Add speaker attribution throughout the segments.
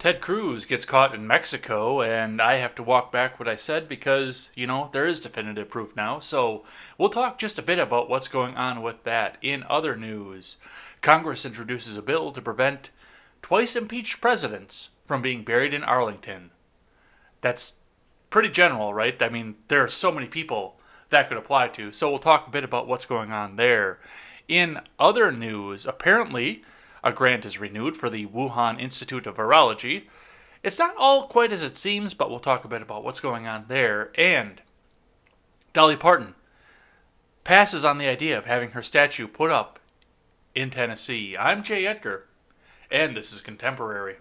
Speaker 1: Ted Cruz gets caught in Mexico, and I have to walk back what I said because, there is definitive proof now. So we'll talk just a bit about what's going on with that. In other news, Congress introduces a bill to prevent twice impeached presidents from being buried in Arlington. That's pretty general, right? I mean, there are so many people that could apply to. So we'll talk a bit about what's going on there. In other news, apparently a grant is renewed for the Wuhan Institute of Virology. It's not all quite as it seems, but we'll talk a bit about what's going on there. And Dolly Parton passes on the idea of having her statue put up in Tennessee. I'm Jay Edgar, and this is Contemporary.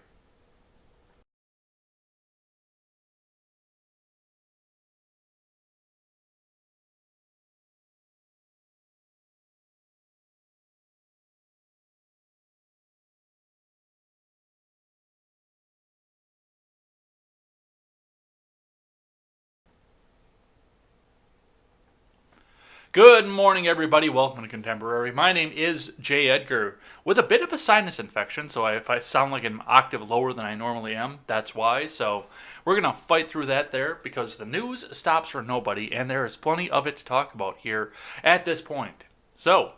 Speaker 1: Good morning, everybody. Welcome to Contemporary. My name is Jay Edgar, with a bit of a sinus infection, so if I sound like an octave lower than I normally am, that's why. So we're going to fight through that there, because the news stops for nobody, and there is plenty of it to talk about here at this point. So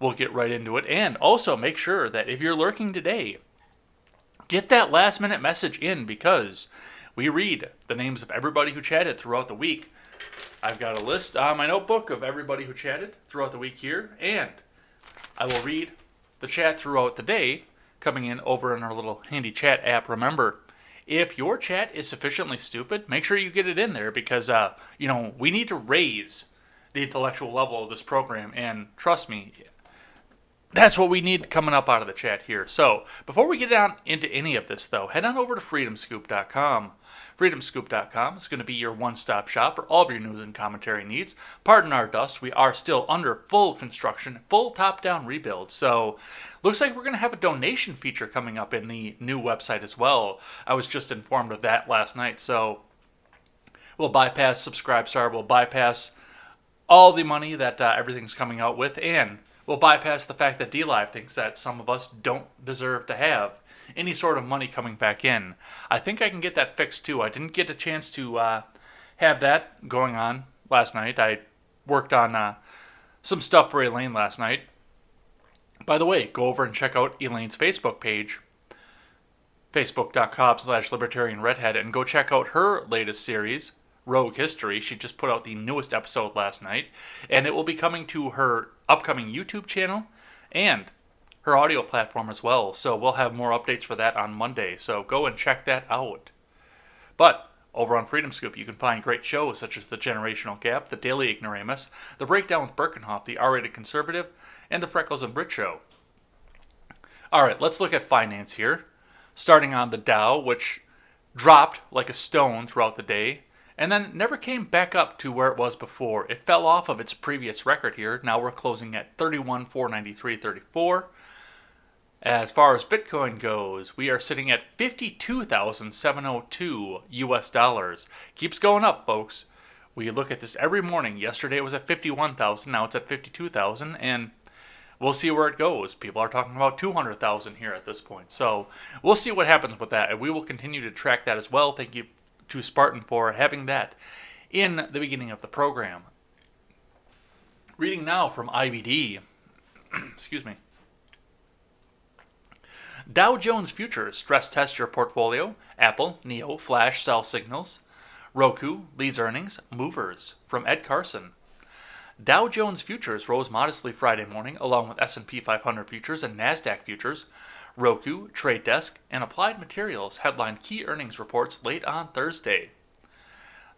Speaker 1: we'll get right into it, and also make sure that if you're lurking today, get that last-minute message in, because we read the names of everybody who chatted throughout the week. I've got a list on my notebook of everybody who chatted throughout the week here, and I will read the chat throughout the day coming in over in our little handy chat app. Remember, if your chat is sufficiently stupid, make sure you get it in there because, we need to raise the intellectual level of this program, and trust me, that's what we need coming up out of the chat here. So, before we get down into any of this, though, head on over to freedomscoop.com. Freedomscoop.com is going to be your one-stop shop for all of your news and commentary needs. Pardon our dust, we are still under full construction, full top-down rebuild. So, looks like we're going to have a donation feature coming up in the new website as well. I was just informed of that last night. So, we'll bypass Subscribestar, we'll bypass all the money that everything's coming out with, and we'll bypass the fact that DLive thinks that some of us don't deserve to have any sort of money coming back in. I think I can get that fixed too. I didn't get a chance to have that going on last night. I worked on some stuff for Elaine last night. By the way, go over and check out Elaine's Facebook page, facebook.com/libertarianredhead, and go check out her latest series, Rogue History. She just put out the newest episode last night, and it will be coming to her upcoming YouTube channel and her audio platform as well. So we'll have more updates for that on Monday. So go and check that out. But over on Freedom Scoop, you can find great shows such as The Generational Gap, The Daily Ignoramus, The Breakdown with Birkenhoff, The R-Rated Conservative, and The Freckles and Brit Show. All right, let's look at finance here. Starting on the Dow, which dropped like a stone throughout the day, and then never came back up to where it was before. It fell off of its previous record here. Now we're closing at 31,493.34. As far as Bitcoin goes, we are sitting at 52,702 US dollars. Keeps going up, folks. We look at this every morning. Yesterday it was at 51,000, now it's at 52,000, and we'll see where it goes. People are talking about 200,000 here at this point. So we'll see what happens with that, and we will continue to track that as well. Thank you to Spartan for having that in the beginning of the program. Reading now from IBD. Excuse me. Dow Jones Futures stress test your portfolio. Apple, Neo, Flash sell signals. Roku leads earnings. Movers from Ed Carson. Dow Jones Futures rose modestly Friday morning, along with S&P 500 futures and NASDAQ futures. Roku, Trade Desk, and Applied Materials headlined key earnings reports late on Thursday.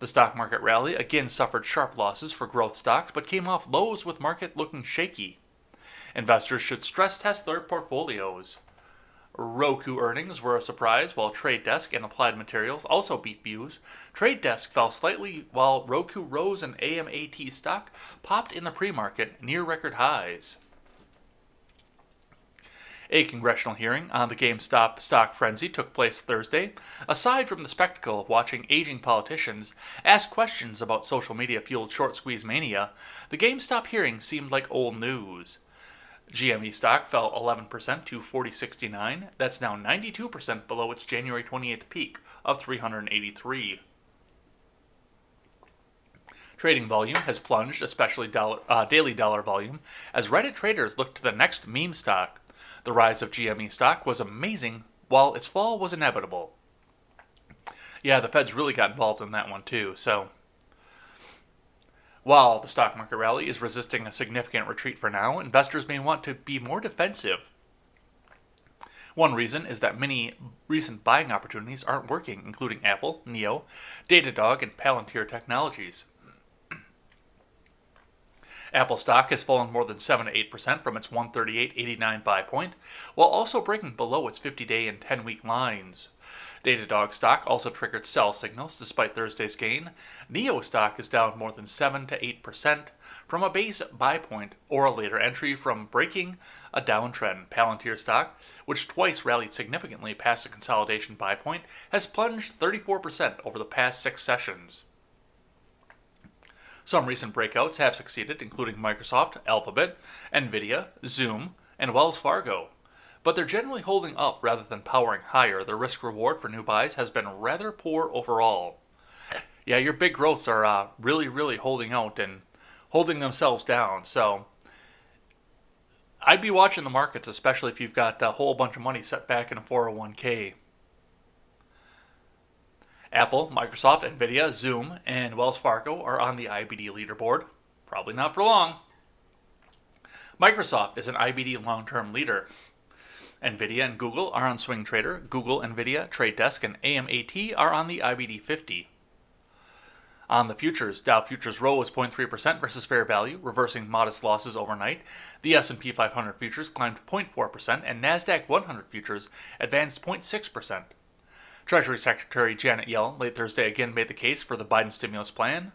Speaker 1: The stock market rally again suffered sharp losses for growth stocks, but came off lows with market looking shaky. Investors should stress test their portfolios. Roku earnings were a surprise, while Trade Desk and Applied Materials also beat views. Trade Desk fell slightly, while Roku rose and AMAT stock popped in the pre-market near record highs. A congressional hearing on the GameStop stock frenzy took place Thursday. Aside from the spectacle of watching aging politicians ask questions about social media-fueled short-squeeze mania, the GameStop hearing seemed like old news. GME stock fell 11% to 40.69. That's now 92% below its January 28th peak of 383. Trading volume has plunged, especially daily dollar volume, as Reddit traders look to the next meme stock. The rise of GME stock was amazing, while its fall was inevitable. Yeah, the Feds really got involved in that one too, so... While the stock market rally is resisting a significant retreat for now, investors may want to be more defensive. One reason is that many recent buying opportunities aren't working, including Apple, Neo, Datadog, and Palantir Technologies. Apple stock has fallen more than 7 to 8% from its 138.89 buy point, while also breaking below its 50-day and 10-week lines. Datadog stock also triggered sell signals despite Thursday's gain. Neo stock is down more than 7 to 8% from a base buy point or a later entry from breaking a downtrend. Palantir stock, which twice rallied significantly past a consolidation buy point, has plunged 34% over the past 6 sessions. Some recent breakouts have succeeded, including Microsoft, Alphabet, Nvidia, Zoom, and Wells Fargo. But they're generally holding up rather than powering higher. The risk-reward for new buys has been rather poor overall. Yeah, your big growths are really holding out and holding themselves down. So I'd be watching the markets, especially if you've got a whole bunch of money set back in a 401k. Apple, Microsoft, Nvidia, Zoom, and Wells Fargo are on the IBD leaderboard. Probably not for long. Microsoft is an IBD long-term leader. Nvidia and Google are on Swing Trader. Google, Nvidia, Trade Desk, and AMAT are on the IBD 50. On the futures, Dow futures rose 0.3% versus fair value, reversing modest losses overnight. The S&P 500 futures climbed 0.4%, and NASDAQ 100 futures advanced 0.6%. Treasury Secretary Janet Yellen late Thursday again made the case for the Biden stimulus plan.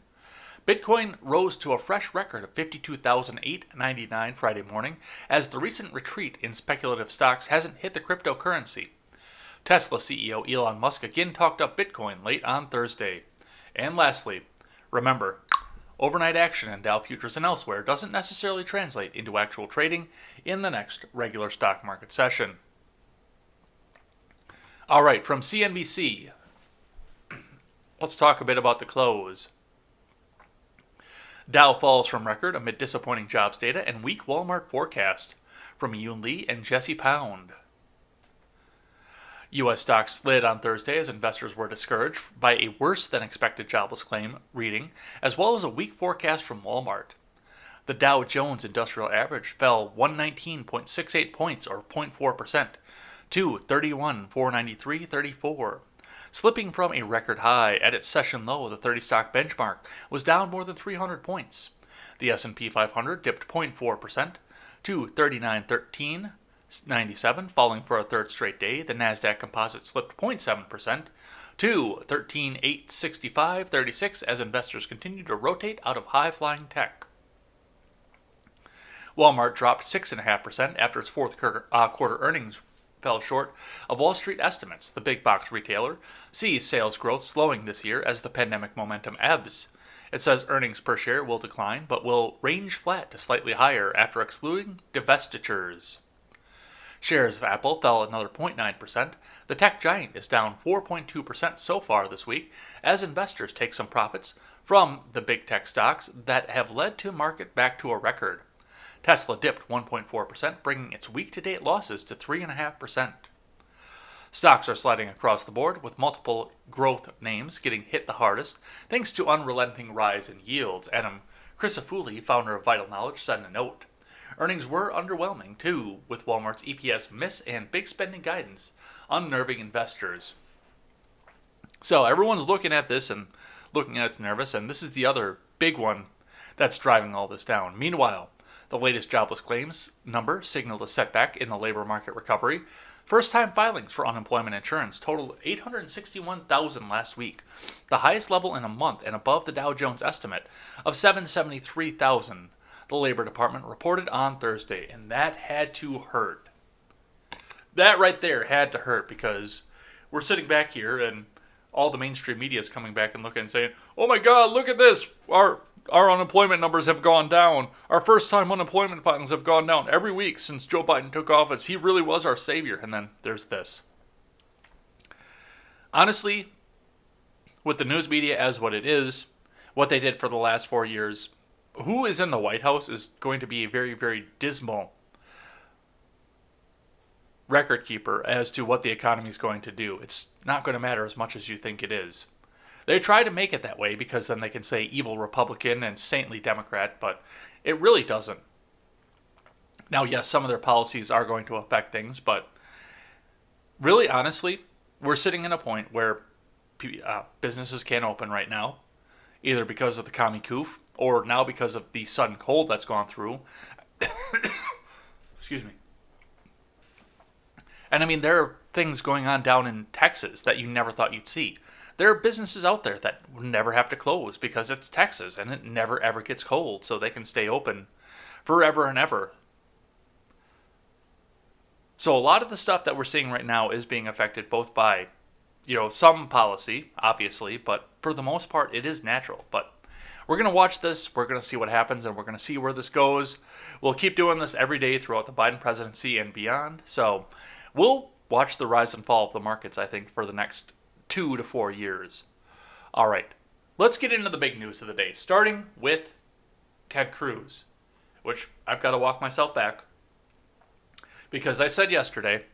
Speaker 1: Bitcoin rose to a fresh record of $52,899 Friday morning, as the recent retreat in speculative stocks hasn't hit the cryptocurrency. Tesla CEO Elon Musk again talked up Bitcoin late on Thursday. And lastly, remember, overnight action in Dow futures and elsewhere doesn't necessarily translate into actual trading in the next regular stock market session. All right, from CNBC, let's talk a bit about the close. Dow falls from record amid disappointing jobs data and weak Walmart forecast, from Yoon Lee and Jesse Pound. U.S. stocks slid on Thursday as investors were discouraged by a worse-than-expected jobless claim reading, as well as a weak forecast from Walmart. The Dow Jones Industrial Average fell 119.68 points, or 0.4%, to 31,493.34. Slipping from a record high at its session low, the 30-stock benchmark was down more than 300 points. The S&P 500 dipped 0.4% to 39,1397, falling for a third straight day. The Nasdaq Composite slipped 0.7% to 13,865.36 as investors continue to rotate out of high-flying tech. Walmart dropped 6.5% after its fourth quarter earnings fell short of Wall Street estimates. The big box retailer sees sales growth slowing this year as the pandemic momentum ebbs. It says earnings per share will decline, but will range flat to slightly higher after excluding divestitures. Shares of Apple fell another 0.9%. The tech giant is down 4.2% so far this week as investors take some profits from the big tech stocks that have led to market back to a record. Tesla dipped 1.4%, bringing its week-to-date losses to 3.5%. Stocks are sliding across the board, with multiple growth names getting hit the hardest, thanks to unrelenting rise in yields. Adam Crisafulli, founder of Vital Knowledge, said in a note. Earnings were underwhelming, too, with Walmart's EPS miss and big spending guidance unnerving investors. So everyone's looking at this and looking at it nervous, and this is the other big one that's driving all this down. Meanwhile, the latest jobless claims number signaled a setback in the labor market recovery. First-time filings for unemployment insurance totaled 861,000 last week, the highest level in a month and above the Dow Jones estimate of 773,000, the Labor Department reported on Thursday, and that had to hurt. That right there had to hurt because we're sitting back here and all the mainstream media is coming back and looking and saying, oh my God, look at this, our our unemployment numbers have gone down. Our first-time unemployment filings have gone down every week since Joe Biden took office. He really was our savior. And then there's this. Honestly, with the news media as what it is, what they did for the last 4 years, who is in the White House is going to be a very, very dismal record keeper as to what the economy is going to do. It's not going to matter as much as you think it is. They try to make it that way because then they can say evil Republican and saintly Democrat, but it really doesn't. Now, yes, some of their policies are going to affect things, but really, honestly, we're sitting in a point where businesses can't open right now, either because of the commie coup or now because of the sudden cold that's gone through. Excuse me. And I mean, there are things going on down in Texas that you never thought you'd see. There are businesses out there that will never have to close because it's Texas and it never ever gets cold, so they can stay open forever and ever. So a lot of the stuff that we're seeing right now is being affected both by, some policy, obviously, but for the most part, it is natural. But we're going to watch this, we're going to see what happens, and we're going to see where this goes. We'll keep doing this every day throughout the Biden presidency and beyond. So we'll watch the rise and fall of the markets, I think, for the next 2 to 4 years. All right, let's get into the big news of the day, starting with Ted Cruz, which I've got to walk myself back because I said yesterday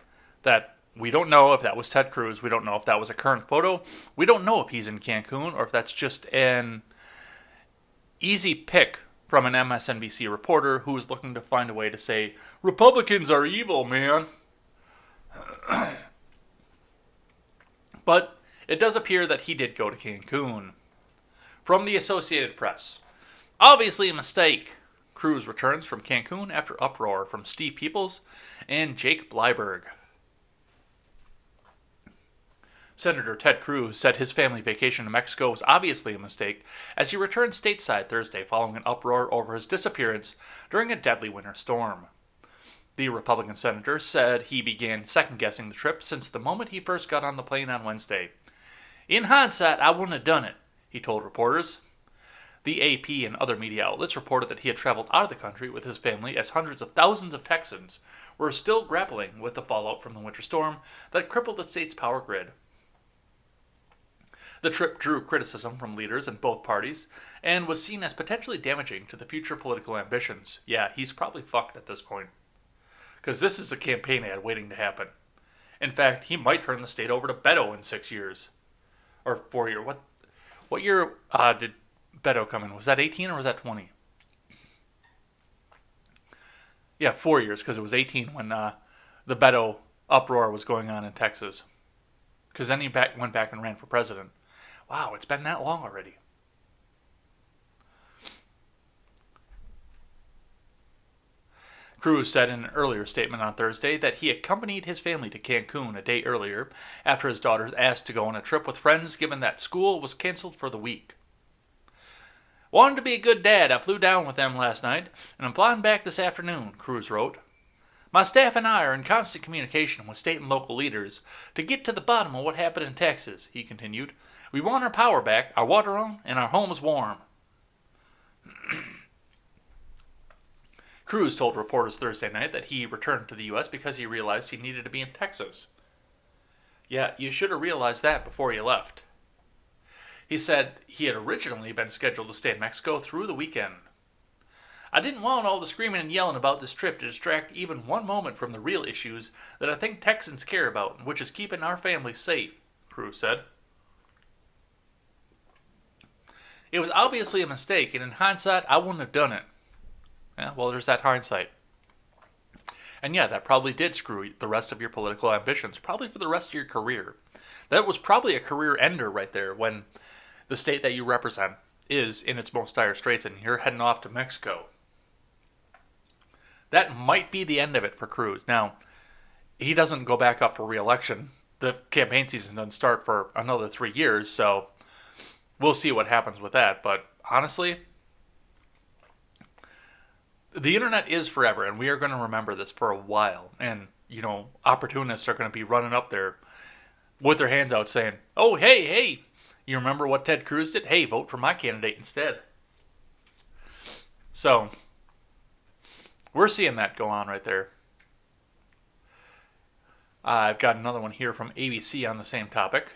Speaker 1: that we don't know if that was Ted Cruz. We don't know if that was a current photo. We don't know if he's in Cancun or if that's just an easy pick from an MSNBC reporter who is looking to find a way to say, Republicans are evil, man. But it does appear that he did go to Cancun. From the Associated Press. Obviously a mistake. Cruz returns from Cancun after uproar from Steve Peoples and Jake Bleiberg. Senator Ted Cruz said his family vacation to Mexico was obviously a mistake as he returned stateside Thursday following an uproar over his disappearance during a deadly winter storm. The Republican senator said he began second-guessing the trip since the moment he first got on the plane on Wednesday. In hindsight, I wouldn't have done it, he told reporters. The AP and other media outlets reported that he had traveled out of the country with his family as hundreds of thousands of Texans were still grappling with the fallout from the winter storm that crippled the state's power grid. The trip drew criticism from leaders in both parties and was seen as potentially damaging to the future political ambitions. Yeah, he's probably fucked at this point, because this is a campaign ad waiting to happen. In fact, he might turn the state over to Beto in 6 years. Or 4 years. What year did Beto come in? Was that 18 or was that 20? Yeah, 4 years, because it was 18 when the Beto uproar was going on in Texas. Because then he went back and ran for president. Wow, it's been that long already. Cruz said in an earlier statement on Thursday that he accompanied his family to Cancun a day earlier after his daughters asked to go on a trip with friends given that school was canceled for the week. Wanted to be a good dad, I flew down with them last night, and I'm flying back this afternoon, Cruz wrote. My staff and I are in constant communication with state and local leaders to get to the bottom of what happened in Texas, he continued. We want our power back, our water on, and our homes warm. Cruz told reporters Thursday night that he returned to the U.S. because he realized he needed to be in Texas. Yeah, you should have realized that before you left. He said he had originally been scheduled to stay in Mexico through the weekend. I didn't want all the screaming and yelling about this trip to distract even one moment from the real issues that I think Texans care about, which is keeping our families safe, Cruz said. It was obviously a mistake, and in hindsight, I wouldn't have done it. Yeah, well, there's that hindsight. And yeah, that probably did screw the rest of your political ambitions, probably for the rest of your career. That was probably a career ender right there when the state that you represent is in its most dire straits and you're heading off to Mexico. That might be the end of it for Cruz. Now, he doesn't go back up for re-election. The campaign season doesn't start for another 3 years, so we'll see what happens with that. But honestly, the internet is forever, and we are going to remember this for a while. And, opportunists are going to be running up there with their hands out saying, oh, hey, you remember what Ted Cruz did? Hey, vote for my candidate instead. So we're seeing that go on right there. I've got another one here from ABC on the same topic.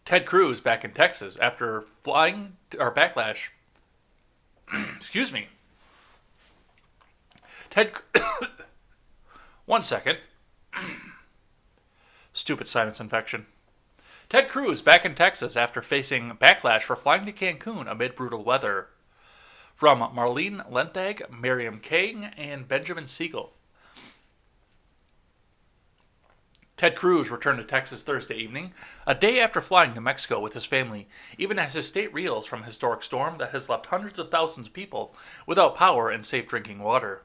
Speaker 1: Ted Cruz back in Texas after flying or backlash. Excuse me. One second. Stupid sinus infection. Ted Cruz back in Texas after facing backlash for flying to Cancun amid brutal weather. From Marlene Lentag, Miriam King, and Benjamin Siegel. Ted Cruz returned to Texas Thursday evening, a day after flying to Mexico with his family, even as his state reels from a historic storm that has left hundreds of thousands of people without power and safe drinking water.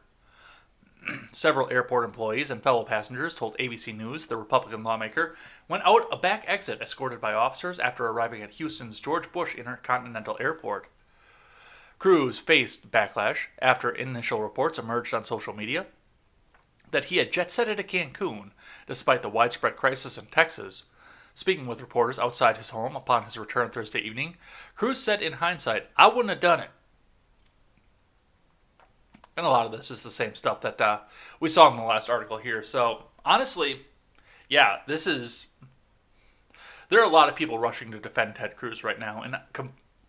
Speaker 1: Several airport employees and fellow passengers told ABC News the Republican lawmaker went out a back exit escorted by officers after arriving at Houston's George Bush Intercontinental Airport. Cruz faced backlash after initial reports emerged on social media that he had jet-setted to Cancun despite the widespread crisis in Texas. Speaking with reporters outside his home upon his return Thursday evening, Cruz said in hindsight, "I wouldn't have done it." And a lot of this is the same stuff that we saw in the last article here. So, honestly, yeah, there are a lot of people rushing to defend Ted Cruz right now. And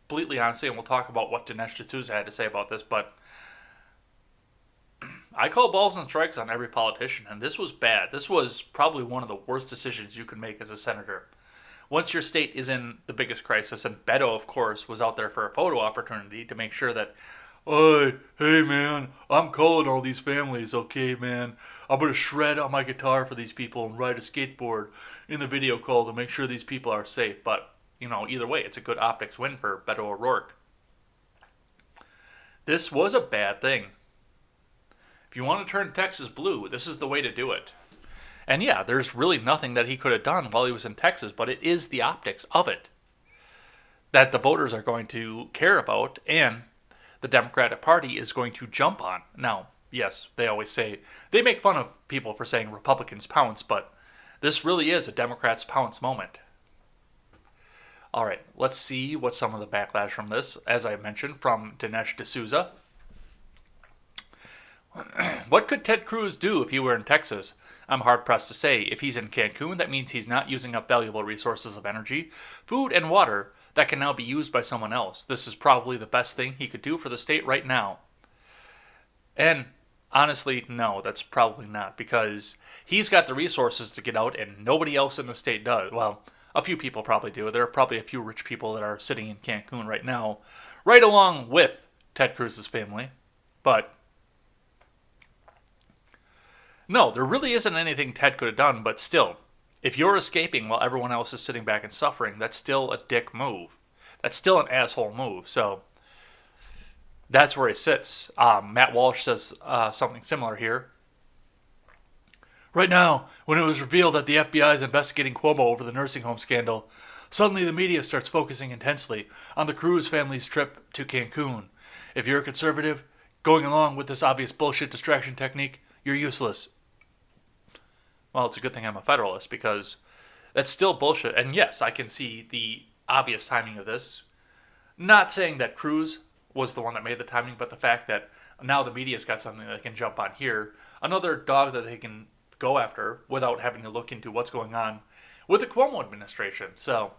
Speaker 1: completely honestly, and we'll talk about what Dinesh D'Souza had to say about this, but I call balls and strikes on every politician, and this was bad. This was probably one of the worst decisions you could make as a senator. Once your state is in the biggest crisis, and Beto, of course, was out there for a photo opportunity to make sure that, hey man, I'm calling all these families, okay man? I'm going to shred on my guitar for these people and ride a skateboard in the video call to make sure these people are safe. But, either way, it's a good optics win for Beto O'Rourke. This was a bad thing. If you want to turn Texas blue, this is the way to do it. And yeah, there's really nothing that he could have done while he was in Texas, but it is the optics of it that the voters are going to care about and the Democratic Party is going to jump on. Now, yes, they always say, they make fun of people for saying Republicans pounce, but this really is a Democrats pounce moment. All right, let's see what some of the backlash from this, as I mentioned, from Dinesh D'Souza. What could Ted Cruz do if he were in Texas? I'm hard-pressed to say. If he's in Cancun, that means he's not using up valuable resources of energy, food, and water that can now be used by someone else. This is probably the best thing he could do for the state right now. And honestly, no, that's probably not, because he's got the resources to get out and nobody else in the state does. Well, a few people probably do. There are probably a few rich people that are sitting in Cancun right now, right along with Ted Cruz's family. But no, there really isn't anything Ted could have done, but still, if you're escaping while everyone else is sitting back and suffering, that's still a dick move. That's still an asshole move. So that's where he sits. Matt Walsh says something similar here. Right now, when it was revealed that the FBI is investigating Cuomo over the nursing home scandal, suddenly the media starts focusing intensely on the Cruz family's trip to Cancun. If you're a conservative, going along with this obvious bullshit distraction technique, you're useless. Well, it's a good thing I'm a Federalist, because that's still bullshit. And yes, I can see the obvious timing of this. Not saying that Cruz was the one that made the timing, but the fact that now the media's got something they can jump on here. Another dog that they can go after without having to look into what's going on with the Cuomo administration. So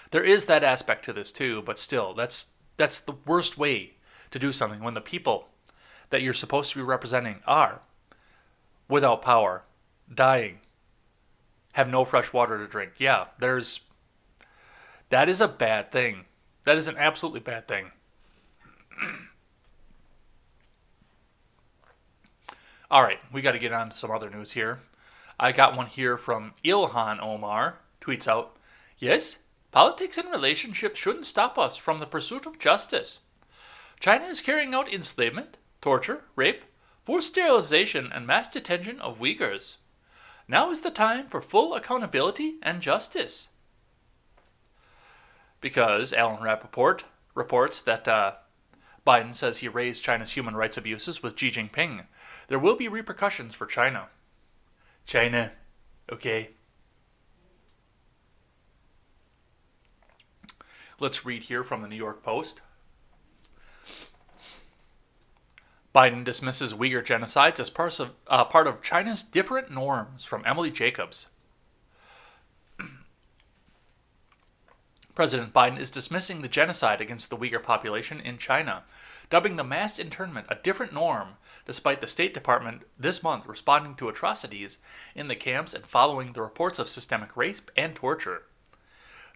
Speaker 1: there is that aspect to this too, but still, that's the worst way to do something when the people that you're supposed to be representing are without power, dying, have no fresh water to drink. Yeah, that is a bad thing. That is an absolutely bad thing. All right, we got to get on to some other news here. I got one here from Ilhan Omar. Tweets out, "Yes, politics and relationships shouldn't stop us from the pursuit of justice. China is carrying out enslavement, torture, rape, forced sterilization, and mass detention of Uyghurs. Now is the time for full accountability and justice." Because Alan Rappaport reports that Biden says he raised China's human rights abuses with Xi Jinping, there will be repercussions for China. China, okay? Let's read here from the New York Post. Biden dismisses Uyghur genocides as part of China's different norms, from Emily Jacobs. President Biden is dismissing the genocide against the Uyghur population in China, dubbing the mass internment a different norm, despite the State Department this month responding to atrocities in the camps and following the reports of systemic rape and torture.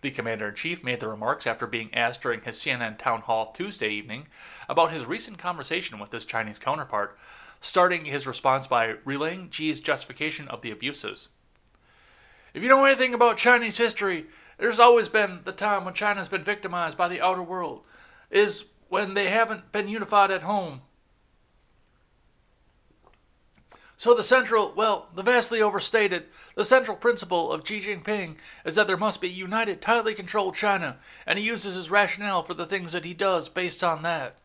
Speaker 1: The commander-in-chief made the remarks after being asked during his CNN town hall Tuesday evening about his recent conversation with his Chinese counterpart, starting his response by relaying Xi's justification of the abuses. If you know anything about Chinese history, there's always been the time when China's been victimized by the outer world, is when they haven't been unified at home. So the vastly overstated, the central principle of Xi Jinping is that there must be a united, tightly controlled China, and he uses his rationale for the things that he does based on that.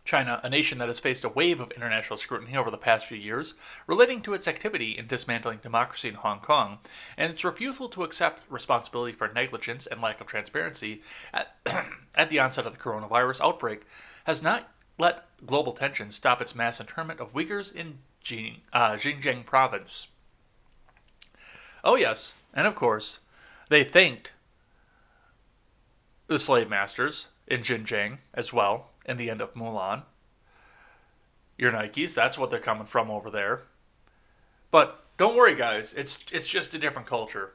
Speaker 1: China, a nation that has faced a wave of international scrutiny over the past few years relating to its activity in dismantling democracy in Hong Kong, and its refusal to accept responsibility for negligence and lack of transparency at the onset of the coronavirus outbreak, has not let global tensions stop its mass internment of Uyghurs in Xinjiang province. Oh yes, and of course, they thanked the slave masters in Xinjiang as well in the end of Mulan. Your Nikes, that's what they're coming from over there. But don't worry, guys, it's just a different culture.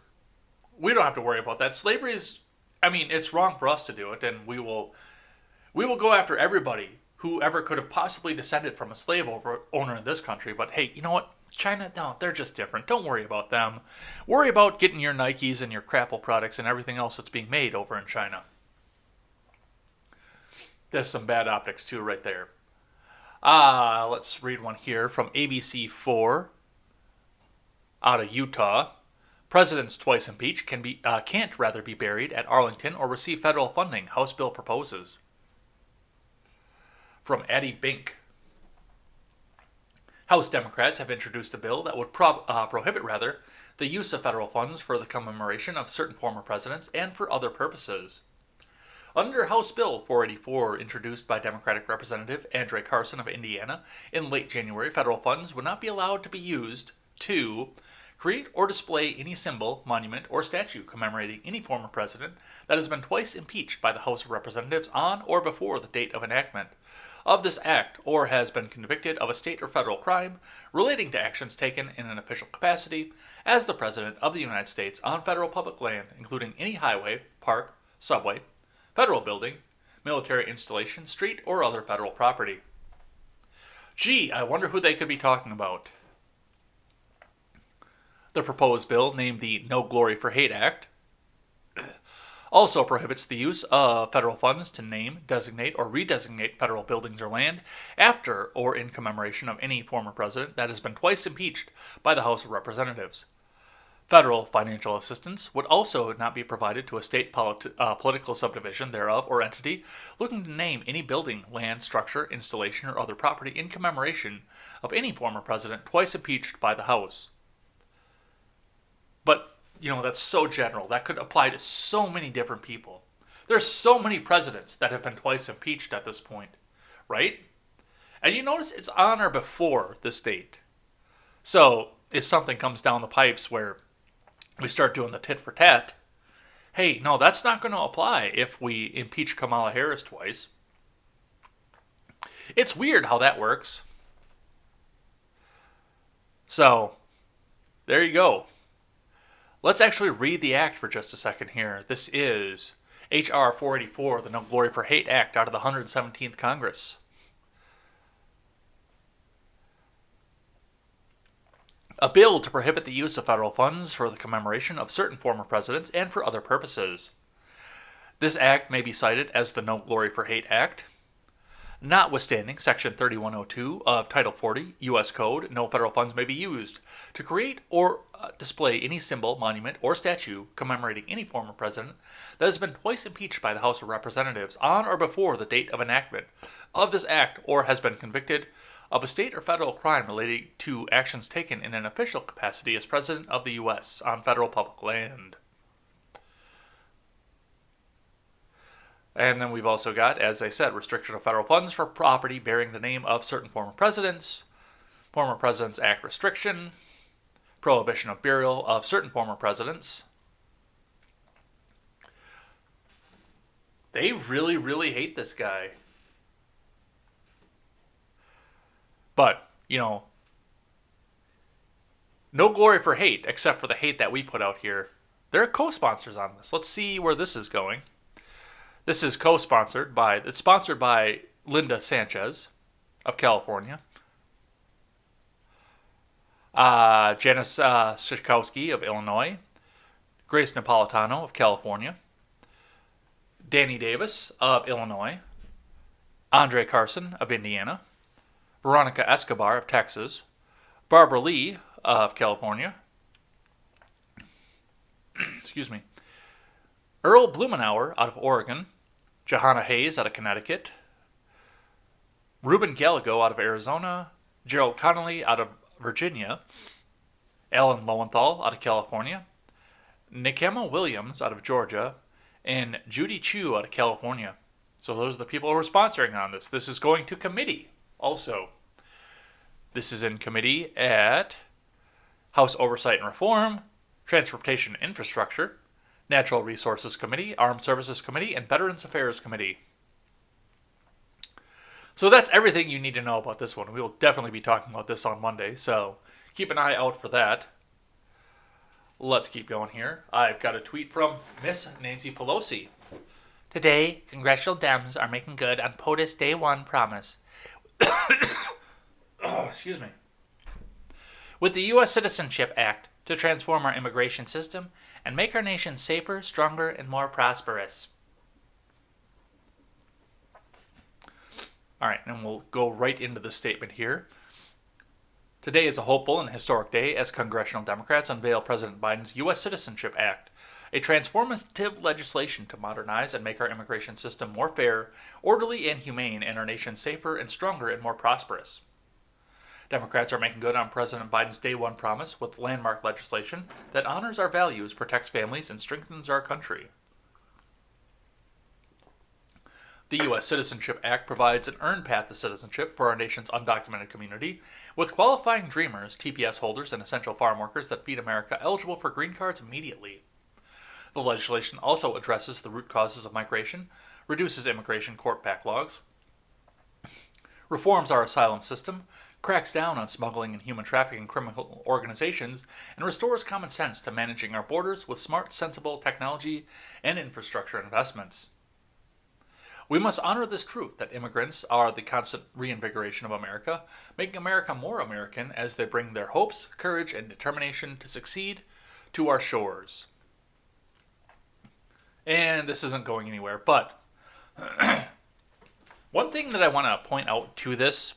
Speaker 1: We don't have to worry about that. Slavery is, it's wrong for us to do it, and we will go after everybody who ever could have possibly descended from a slave owner in this country. But hey, you know what? China, no, they're just different. Don't worry about them. Worry about getting your Nikes and your Crapple products and everything else that's being made over in China. There's some bad optics too right there. Let's read one here from ABC4 out of Utah. Presidents twice impeached can't be buried at Arlington or receive federal funding, House bill proposes. From Addie Bink. House Democrats have introduced a bill that would prohibit the use of federal funds for the commemoration of certain former presidents and for other purposes. Under House Bill 484, introduced by Democratic Representative Andre Carson of Indiana in late January, federal funds would not be allowed to be used to create or display any symbol, monument, or statue commemorating any former president that has been twice impeached by the House of Representatives on or before the date of enactment of this act, or has been convicted of a state or federal crime relating to actions taken in an official capacity as the President of the United States on federal public land, including any highway, park, subway, federal building, military installation, street, or other federal property. Gee, I wonder who they could be talking about. The proposed bill, named the No Glory for Hate Act, also prohibits the use of federal funds to name, designate, or redesignate federal buildings or land after or in commemoration of any former president that has been twice impeached by the House of Representatives. Federal financial assistance would also not be provided to a state political subdivision thereof or entity looking to name any building, land, structure, installation, or other property in commemoration of any former president twice impeached by the House. But that's so general. That could apply to so many different people. There's so many presidents that have been twice impeached at this point, right? And you notice it's on or before this date. So if something comes down the pipes where we start doing the tit for tat, hey, no, that's not going to apply if we impeach Kamala Harris twice. It's weird how that works. So, there you go. Let's actually read the act for just a second here. This is H.R. 484, the No Glory for Hate Act, out of the 117th Congress. A bill to prohibit the use of federal funds for the commemoration of certain former presidents and for other purposes. This act may be cited as the No Glory for Hate Act. Notwithstanding Section 3102 of Title 40 U.S. Code, no federal funds may be used to create or display any symbol, monument, or statue commemorating any former president that has been twice impeached by the House of Representatives on or before the date of enactment of this act, or has been convicted of a state or federal crime relating to actions taken in an official capacity as President of the U.S. on federal public land. And then we've also got, as I said, restriction of federal funds for property bearing the name of certain former Presidents Act restriction, prohibition of burial of certain former presidents. They really, really hate this guy. But, no glory for hate, except for the hate that we put out here. They're co-sponsors on this. Let's see where this is going. This is sponsored by Linda Sanchez of California, Janice Schakowsky of Illinois, Grace Napolitano of California, Danny Davis of Illinois, Andre Carson of Indiana, Veronica Escobar of Texas, Barbara Lee of California, excuse me, Earl Blumenauer out of Oregon, Johanna Hayes out of Connecticut, Ruben Gallego out of Arizona, Gerald Connolly out of Virginia, Alan Lowenthal out of California, Nikema Williams out of Georgia, and Judy Chu out of California. So those are the people who are sponsoring on this. This is going to committee also. This is in committee at House Oversight and Reform, Transportation and Infrastructure, Natural Resources Committee, Armed Services Committee, and Veterans Affairs Committee. So that's everything you need to know about this one. We will definitely be talking about this on Monday, so keep an eye out for that. Let's keep going here. I've got a tweet from Miss Nancy Pelosi. Today, congressional Dems are making good on POTUS Day 1 promise. Excuse me. With the U.S. Citizenship Act to transform our immigration system and make our nation safer, stronger, and more prosperous. All right, and we'll go right into the statement here. Today is a hopeful and historic day as congressional Democrats unveil President Biden's U.S. Citizenship Act, a transformative legislation to modernize and make our immigration system more fair, orderly, and humane, and our nation safer and stronger and more prosperous. Democrats are making good on President Biden's Day 1 promise with landmark legislation that honors our values, protects families, and strengthens our country. The U.S. Citizenship Act provides an earned path to citizenship for our nation's undocumented community, with qualifying Dreamers, TPS holders, and essential farm workers that feed America eligible for green cards immediately. The legislation also addresses the root causes of migration, reduces immigration court backlogs, reforms our asylum system, cracks down on smuggling and human trafficking criminal organizations, and restores common sense to managing our borders with smart, sensible technology and infrastructure investments. We must honor this truth that immigrants are the constant reinvigoration of America, making America more American as they bring their hopes, courage, and determination to succeed to our shores. And this isn't going anywhere, but one thing that I want to point out to this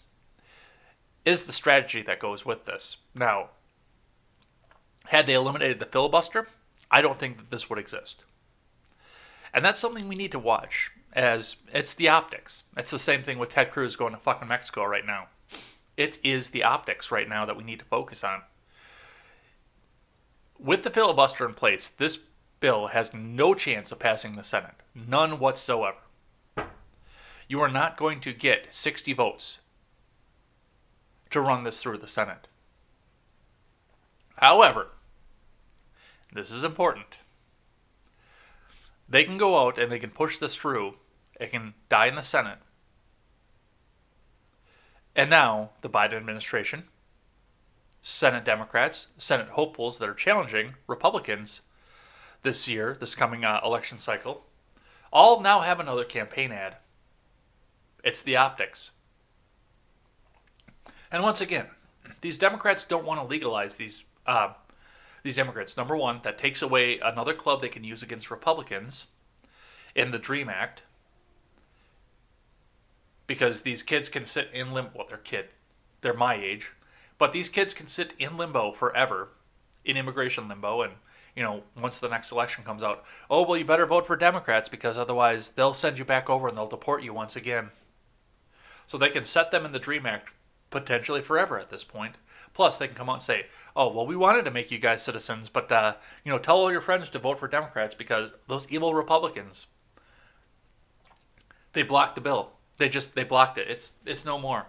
Speaker 1: is the strategy that goes with this. Now, had they eliminated the filibuster, I don't think that this would exist. And that's something we need to watch, as it's the optics. It's the same thing with Ted Cruz going to fucking Mexico right now. It is the optics right now that we need to focus on. With the filibuster in place, this bill has no chance of passing the Senate. None whatsoever. You are not going to get 60 votes to run this through the Senate. However, this is important. They can go out and they can push this through. It can die in the Senate. And now, the Biden administration, Senate Democrats, Senate hopefuls that are challenging Republicans this year, this coming election cycle, all now have another campaign ad. It's the optics. And once again, these Democrats don't want to legalize these immigrants. Number one, that takes away another club they can use against Republicans in the DREAM Act, because these kids can sit in limbo. Well, they're my age, but these kids can sit in limbo forever, in immigration limbo, and once the next election comes out, oh, well, you better vote for Democrats because otherwise they'll send you back over and they'll deport you once again. So they can set them in the DREAM Act potentially forever at this point. Plus, they can come out and say, oh, well, we wanted to make you guys citizens, but, tell all your friends to vote for Democrats because those evil Republicans. They blocked the bill. They blocked it. It's no more.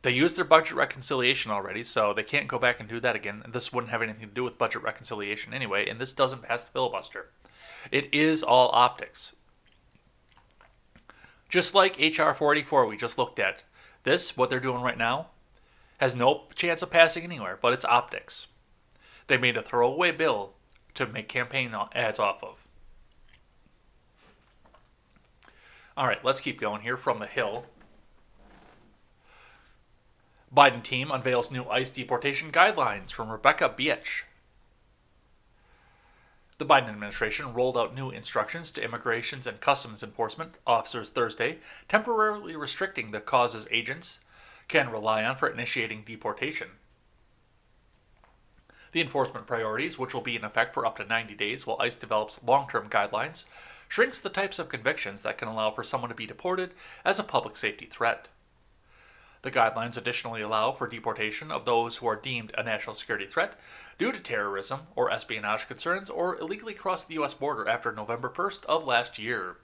Speaker 1: They used their budget reconciliation already, so they can't go back and do that again. And this wouldn't have anything to do with budget reconciliation anyway, and this doesn't pass the filibuster. It is all optics. Just like H.R. 484 we just looked at. This, what they're doing right now, has no chance of passing anywhere, but it's optics. They made a throwaway bill to make campaign ads off of. All right, let's keep going here from the Hill. Biden team unveils new ICE deportation guidelines from Rebecca Beach. The Biden administration rolled out new instructions to Immigration and Customs Enforcement officers Thursday, temporarily restricting the causes agents can rely on for initiating deportation. The enforcement priorities, which will be in effect for up to 90 days while ICE develops long-term guidelines, shrinks the types of convictions that can allow for someone to be deported as a public safety threat. The guidelines additionally allow for deportation of those who are deemed a national security threat due to terrorism or espionage concerns or illegally crossed the U.S. border after November 1st of last year.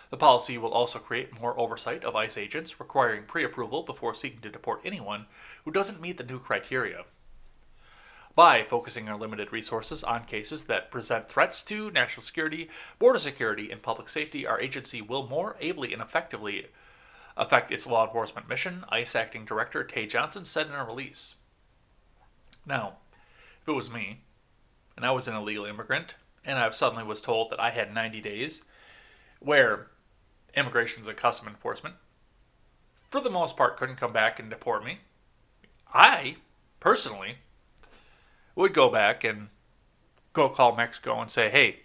Speaker 1: The policy will also create more oversight of ICE agents, requiring pre-approval before seeking to deport anyone who doesn't meet the new criteria. By focusing our limited resources on cases that present threats to national security, border security, and public safety, our agency will more ably and effectively affect its law enforcement mission, ICE Acting Director Tay Johnson said in a release. Now, if it was me, and I was an illegal immigrant, and I suddenly was told that I had 90 days, where Immigration and Customs Enforcement, for the most part, couldn't come back and deport me, I, personally, would go back and go call Mexico and say, hey,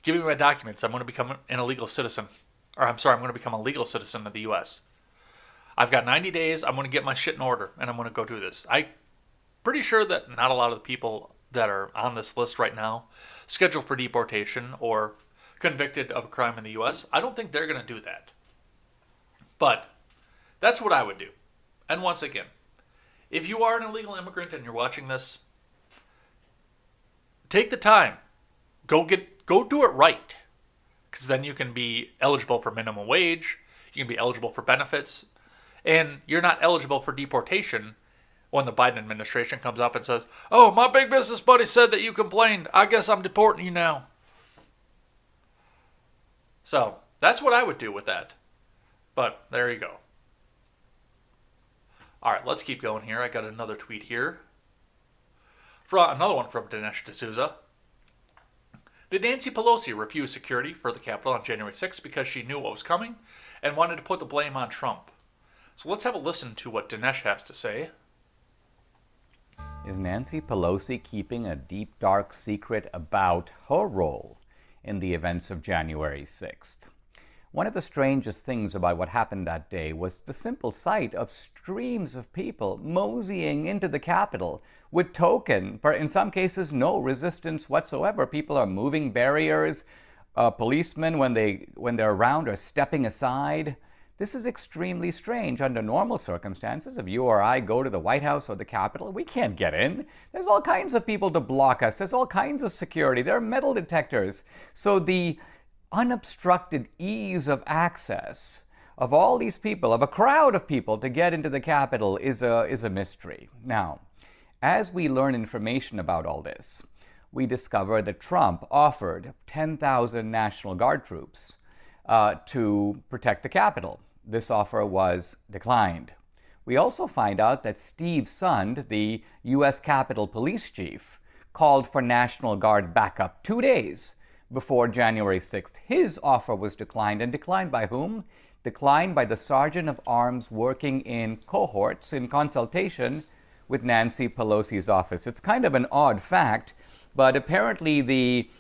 Speaker 1: give me my documents. I'm going to become an illegal citizen. I'm going to become a legal citizen of the U.S. I've got 90 days. I'm going to get my shit in order, and I'm going to go do this. I'm pretty sure that not a lot of the people that are on this list right now, scheduled for deportation or convicted of a crime in the U.S., I don't think they're going to do that. But that's what I would do. And once again, if you are an illegal immigrant and you're watching this, take the time. Go do it right. Because then you can be eligible for minimum wage, you can be eligible for benefits, and you're not eligible for deportation when the Biden administration comes up and says, oh, my big business buddy said that you complained. I guess I'm deporting you now. So, that's what I would do with that. But, there you go. Alright, let's keep going here. I got another tweet here. Another one from Dinesh D'Souza. Did Nancy Pelosi refuse security for the Capitol on January 6th because she knew what was coming and wanted to put the blame on Trump? So let's have a listen to what Dinesh has to say.
Speaker 2: Is Nancy Pelosi keeping a deep, dark secret about her role in the events of January 6th? One of the strangest things about what happened that day was the simple sight of streams of people moseying into the Capitol with token, in some cases, no resistance whatsoever. People are moving barriers. Policemen, when they're around, are stepping aside. This is extremely strange. Under normal circumstances, if you or I go to the White House or the Capitol, we can't get in. There's all kinds of people to block us. There's all kinds of security. There are metal detectors. So the unobstructed ease of access of all these people, of a crowd of people to get into the Capitol is a mystery. Now, as we learn information about all this, we discover that Trump offered 10,000 National Guard troops to protect the Capitol. This offer was declined. We also find out that Steve Sund, the U.S. Capitol Police Chief, called for National Guard backup 2 days before January 6th. His offer was declined, and declined by whom? Declined by the Sergeant of Arms working in cohorts in consultation with Nancy Pelosi's office. It's kind of an odd fact, but apparently the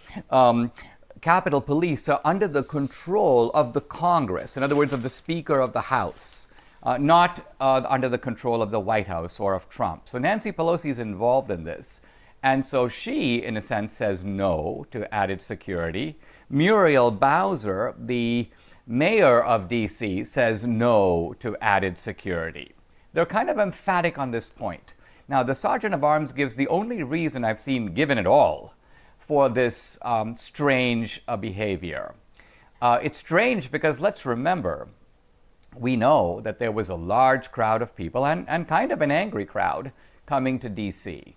Speaker 2: Capitol Police are under the control of the Congress, in other words, of the Speaker of the House, not under the control of the White House or of Trump. So Nancy Pelosi is involved in this. And so she, in a sense, says no to added security. Muriel Bowser, the mayor of D.C., says no to added security. They're kind of emphatic on this point. Now, the Sergeant of Arms gives the only reason I've seen given at all for this strange behavior. It's strange because let's remember, we know that there was a large crowd of people and kind of an angry crowd coming to D.C.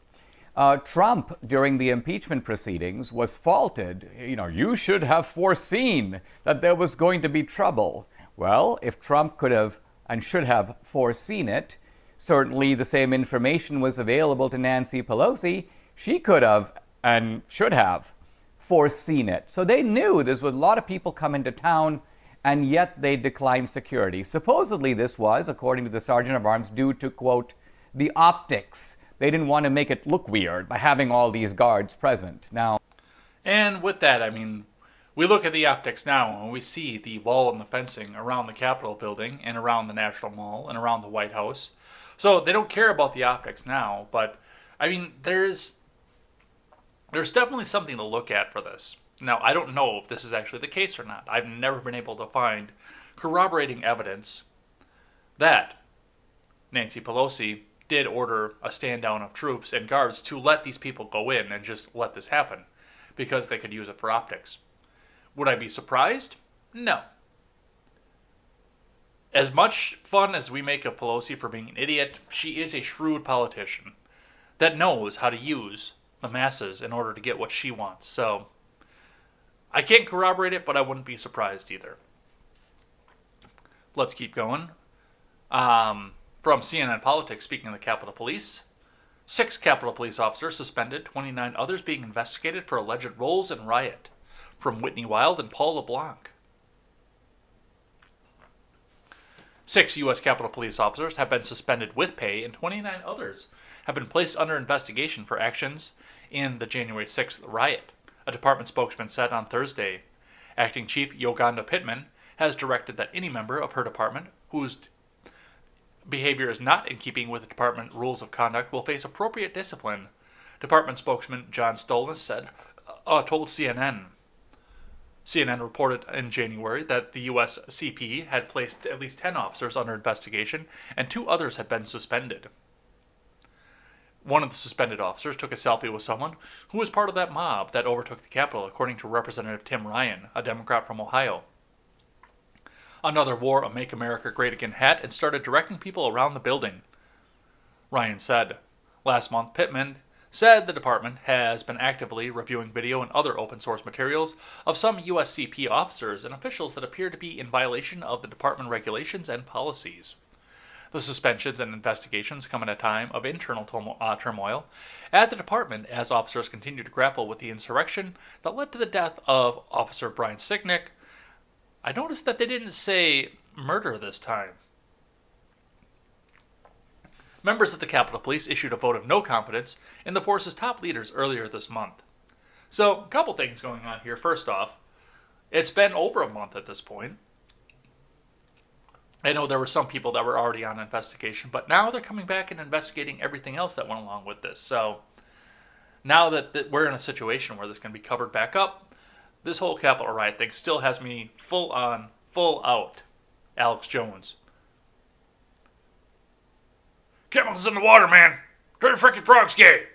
Speaker 2: Trump, during the impeachment proceedings, was faulted. You should have foreseen that there was going to be trouble. Well, if Trump could have and should have foreseen it, certainly the same information was available to Nancy Pelosi. She could have and should have foreseen it. So they knew there was a lot of people coming to town, and yet they declined security. Supposedly this was, according to the Sergeant of Arms, due to, quote, the optics. They didn't want to make it look weird by having all these guards present. Now,
Speaker 1: and with that, I mean, we look at the optics now and we see the wall and the fencing around the Capitol building and around the National Mall and around the White House. So they don't care about the optics now, but I mean, there's definitely something to look at for this. Now, I don't know if this is actually the case or not. I've never been able to find corroborating evidence that Nancy Pelosi did order a stand down of troops and guards to let these people go in and just let this happen because they could use it for optics. Would I be surprised? No. As much fun as we make of Pelosi for being an idiot, she is a shrewd politician that knows how to use the masses in order to get what she wants. So I can't corroborate it, but I wouldn't be surprised either. Let's keep going. From CNN Politics, speaking of the Capitol Police, 6 Capitol Police officers suspended, 29 others being investigated for alleged roles in riot. From Whitney Wild and Paul LeBlanc. 6 U.S. Capitol Police officers have been suspended with pay, and 29 others have been placed under investigation for actions in the January 6th riot, a department spokesman said on Thursday. Acting Chief Yoganda Pittman has directed that any member of her department whose behavior is not in keeping with the department rules of conduct will face appropriate discipline, department spokesman John Stolnis said, told CNN. CNN reported in January that the U.S. CP had placed at least 10 officers under investigation and 2 others had been suspended. One of the suspended officers took a selfie with someone who was part of that mob that overtook the Capitol, according to Representative Tim Ryan, a Democrat from Ohio. Another wore a Make America Great Again hat and started directing people around the building, Ryan said. Last month, Pittman said the department has been actively reviewing video and other open-source materials of some USCP officers and officials that appear to be in violation of the department regulations and policies. The suspensions and investigations come at a time of internal turmoil at the department as officers continue to grapple with the insurrection that led to the death of Officer Brian Sicknick. I noticed that they didn't say murder this time. Members of the Capitol Police issued a vote of no confidence in the force's top leaders earlier this month. So, a couple things going on here. First off, it's been over a month at this point. I know there were some people that were already on investigation, but now they're coming back and investigating everything else that went along with this. So, now that we're in a situation where this can be covered back up, this whole Capitol riot thing still has me full on, full out Alex Jones. Chemicals in the water, man. Dirty freaking frogs gay.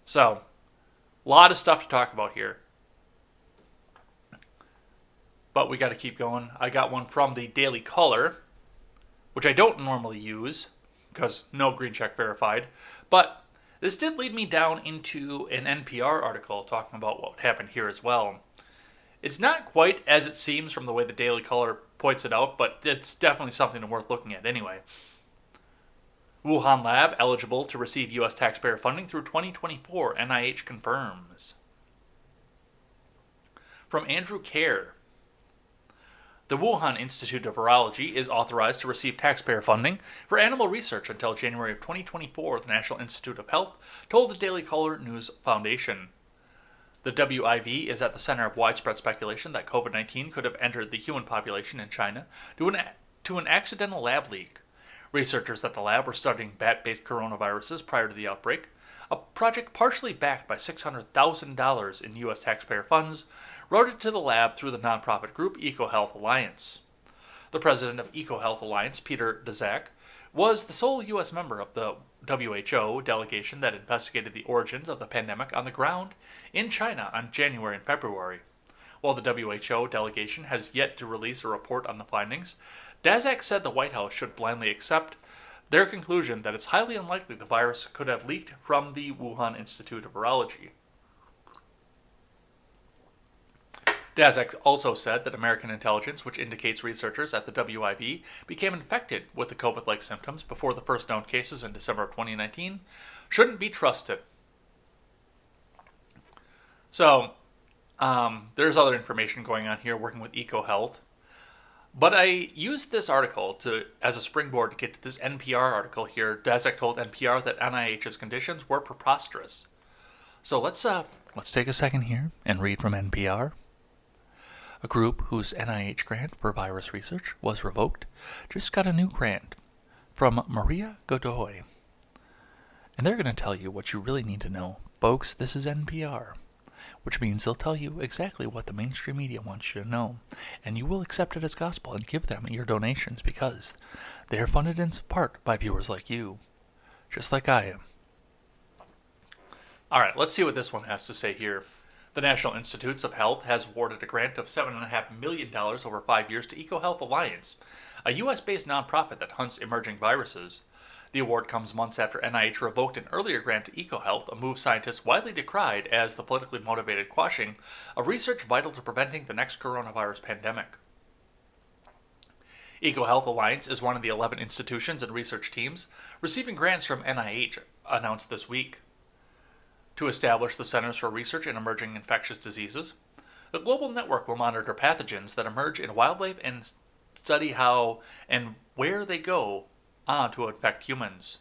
Speaker 1: So, a lot of stuff to talk about here. But we got to keep going. I got one from the Daily Caller, which I don't normally use because no green check verified. But this did lead me down into an NPR article talking about what happened here as well. It's not quite as it seems from the way the Daily Caller points it out, but it's definitely something worth looking at anyway. Wuhan Lab eligible to receive U.S. taxpayer funding through 2024, NIH confirms. From Andrew Kerr. The Wuhan Institute of Virology is authorized to receive taxpayer funding for animal research until January of 2024, the National Institute of Health told the Daily Caller News Foundation. The WIV is at the center of widespread speculation that COVID-19 could have entered the human population in China due to an accidental lab leak. Researchers at the lab were studying bat-based coronaviruses prior to the outbreak, a project partially backed by $600,000 in U.S. taxpayer funds, routed to the lab through the nonprofit group EcoHealth Alliance. The president of EcoHealth Alliance, Peter Daszak, was the sole U.S. member of the WHO delegation that investigated the origins of the pandemic on the ground in China on January and February. While the WHO delegation has yet to release a report on the findings, Daszak said the White House should blindly accept their conclusion that it's highly unlikely the virus could have leaked from the Wuhan Institute of Virology. Daszak also said that American intelligence, which indicates researchers at the WIV became infected with the COVID-like symptoms before the first known cases in December of 2019, shouldn't be trusted. So, there's other information going on here working with EcoHealth. But I used this article as a springboard to get to this NPR article here. Daszak told NPR that NIH's conditions were preposterous. So let's take a second here and read from NPR. A group whose NIH grant for virus research was revoked just got a new grant from Maria Godoy. And they're going to tell you what you really need to know. Folks, this is NPR, which means they'll tell you exactly what the mainstream media wants you to know. And you will accept it as gospel and give them your donations because they are funded in part by viewers like you, just like I am. All right, let's see what this one has to say here. The National Institutes of Health has awarded a grant of $7.5 million over 5 years to EcoHealth Alliance, a U.S.-based nonprofit that hunts emerging viruses. The award comes months after NIH revoked an earlier grant to EcoHealth, a move scientists widely decried as the politically motivated quashing of research vital to preventing the next coronavirus pandemic. EcoHealth Alliance is one of the 11 institutions and research teams receiving grants from NIH, announced this week. To establish the Centers for Research in Emerging Infectious Diseases, the global network will monitor pathogens that emerge in wildlife and study how and where they go on to infect humans.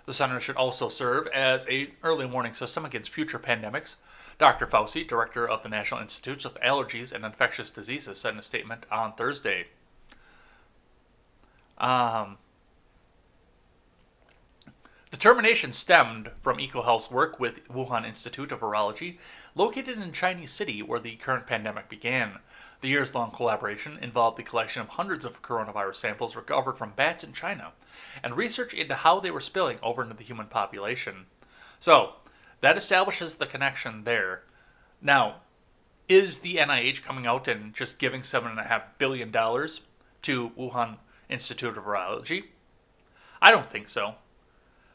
Speaker 1: The center should also serve as an early warning system against future pandemics. Dr. Fauci, director of the National Institutes of Allergies and Infectious Diseases, said in a statement on Thursday. The termination stemmed from EcoHealth's work with Wuhan Institute of Virology, located in Chinese City where the current pandemic began. The years-long collaboration involved the collection of hundreds of coronavirus samples recovered from bats in China, and research into how they were spilling over into the human population. So, that establishes the connection there. Now, is the NIH coming out and just giving $7.5 billion to Wuhan Institute of Virology? I don't think so.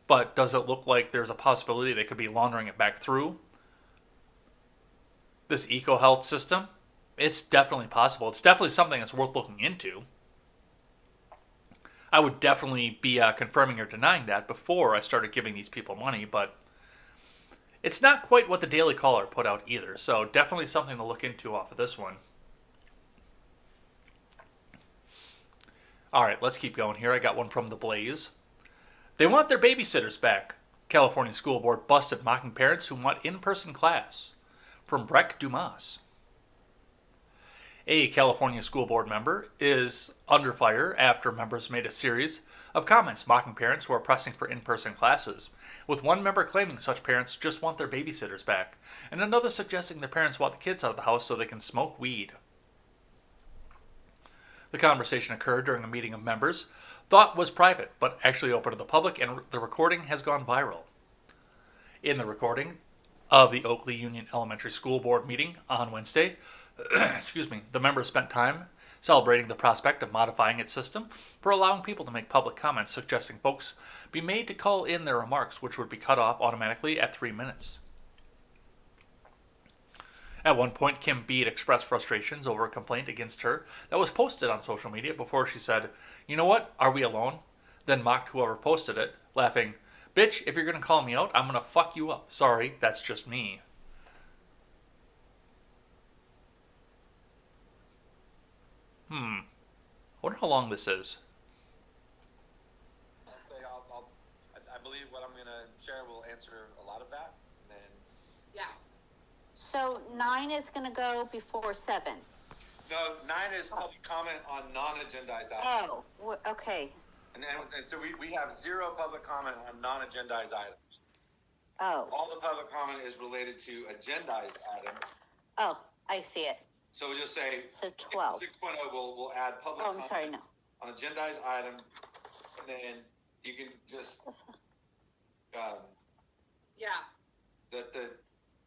Speaker 1: But does it look like there's a possibility they could be laundering it back through this EcoHealth system? It's definitely possible. It's definitely something that's worth looking into. I would definitely be confirming or denying that before I started giving these people money, but it's not quite what the Daily Caller put out either, so definitely something to look into off of this one. All right, let's keep going here. I got one from The Blaze. They want their babysitters back. California school board busted mocking parents who want in-person class. From Breck Dumas. A California school board member is under fire after members made a series of comments mocking parents who are pressing for in-person classes, with one member claiming such parents just want their babysitters back, and another suggesting their parents want the kids out of the house so they can smoke weed. The conversation occurred during a meeting of members thought was private, but actually open to the public, and the recording has gone viral. In the recording of the Oakley Union Elementary School Board meeting on Wednesday, the members spent time celebrating the prospect of modifying its system for allowing people to make public comments, suggesting folks be made to call in their remarks, which would be cut off automatically at 3 minutes. At one point, Kim Bede expressed frustrations over a complaint against her that was posted on social media before she said, "You know what? Are we alone?" Then mocked whoever posted it, laughing, "Bitch, if you're going to call me out, I'm going to fuck you up. Sorry, that's just me." I wonder how long this is.
Speaker 3: I believe what I'm going to share will answer a lot of that. And then,
Speaker 4: yeah. So 9 is going to go before 7.
Speaker 3: No, 9 is public comment on non-agendized items.
Speaker 4: Oh, okay.
Speaker 3: And so we have 0 public comment on non-agendized items.
Speaker 4: Oh.
Speaker 3: All the public comment is related to agendized items.
Speaker 4: Oh, I see it.
Speaker 3: So we'll just say,
Speaker 4: so 12.
Speaker 3: 6.0 we'll add public comment
Speaker 4: sorry, no.
Speaker 3: on agendized items, and then you can just
Speaker 4: Yeah.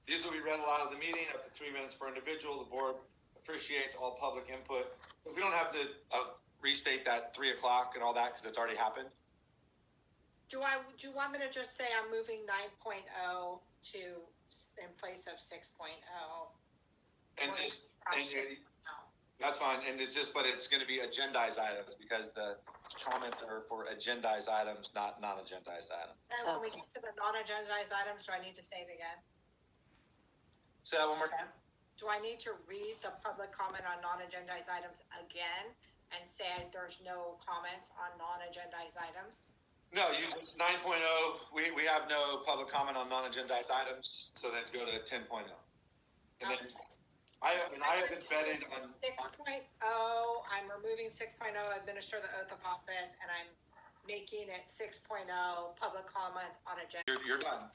Speaker 3: these will be read read aloud of the meeting, up to 3 minutes per individual. The board appreciates all public input. We don't have to restate that 3 o'clock and all that because it's already happened.
Speaker 5: Do you want me to just say I'm moving 9.0 to in place of 6.0?
Speaker 3: And just, that's fine. And it's just, but it's going to be agendized items because the comments are for agendized items, not non-agendized items.
Speaker 5: And when we get to the non-agendized items, do I need to say it again?
Speaker 3: Say that one more time.
Speaker 5: Do I need to read the public comment on non-agendized items again and say there's no comments on non-agendized items?
Speaker 3: No, you just 9.0. We have no public comment on non-agendized items. So then go to 10.0. And then I have embedded on
Speaker 5: 6.0. I'm removing 6.0, administer the oath of office, and I'm making it 6.0 public comment on agenda.
Speaker 3: You're done.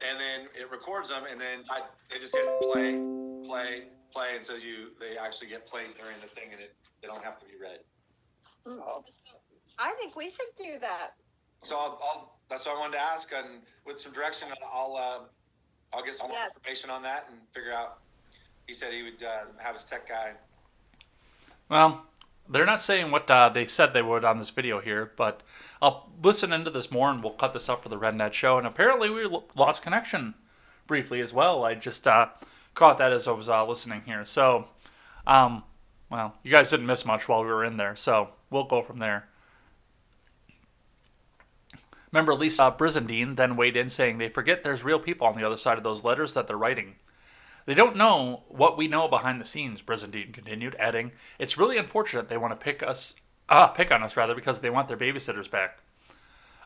Speaker 3: And then it records them, and then they just hit play, and so they actually get played during the thing, and they don't have to be read.
Speaker 6: I think we should do that.
Speaker 3: So I'll that's what I wanted to ask, and with some direction, I'll get some more information on that and figure out. He said he would have his tech guy.
Speaker 1: Well, they're not saying what they said they would on this video here, but I'll listen into this more and we'll cut this up for the RedNet show. And apparently we lost connection briefly as well. I just caught that as I was listening here. So, well, you guys didn't miss much while we were in there, so we'll go from there. Remember, Lisa Brizendine then weighed in saying they forget there's real people on the other side of those letters that they're writing. They don't know what we know behind the scenes, Brizendine continued, adding, it's really unfortunate they want to pick on us because they want their babysitters back.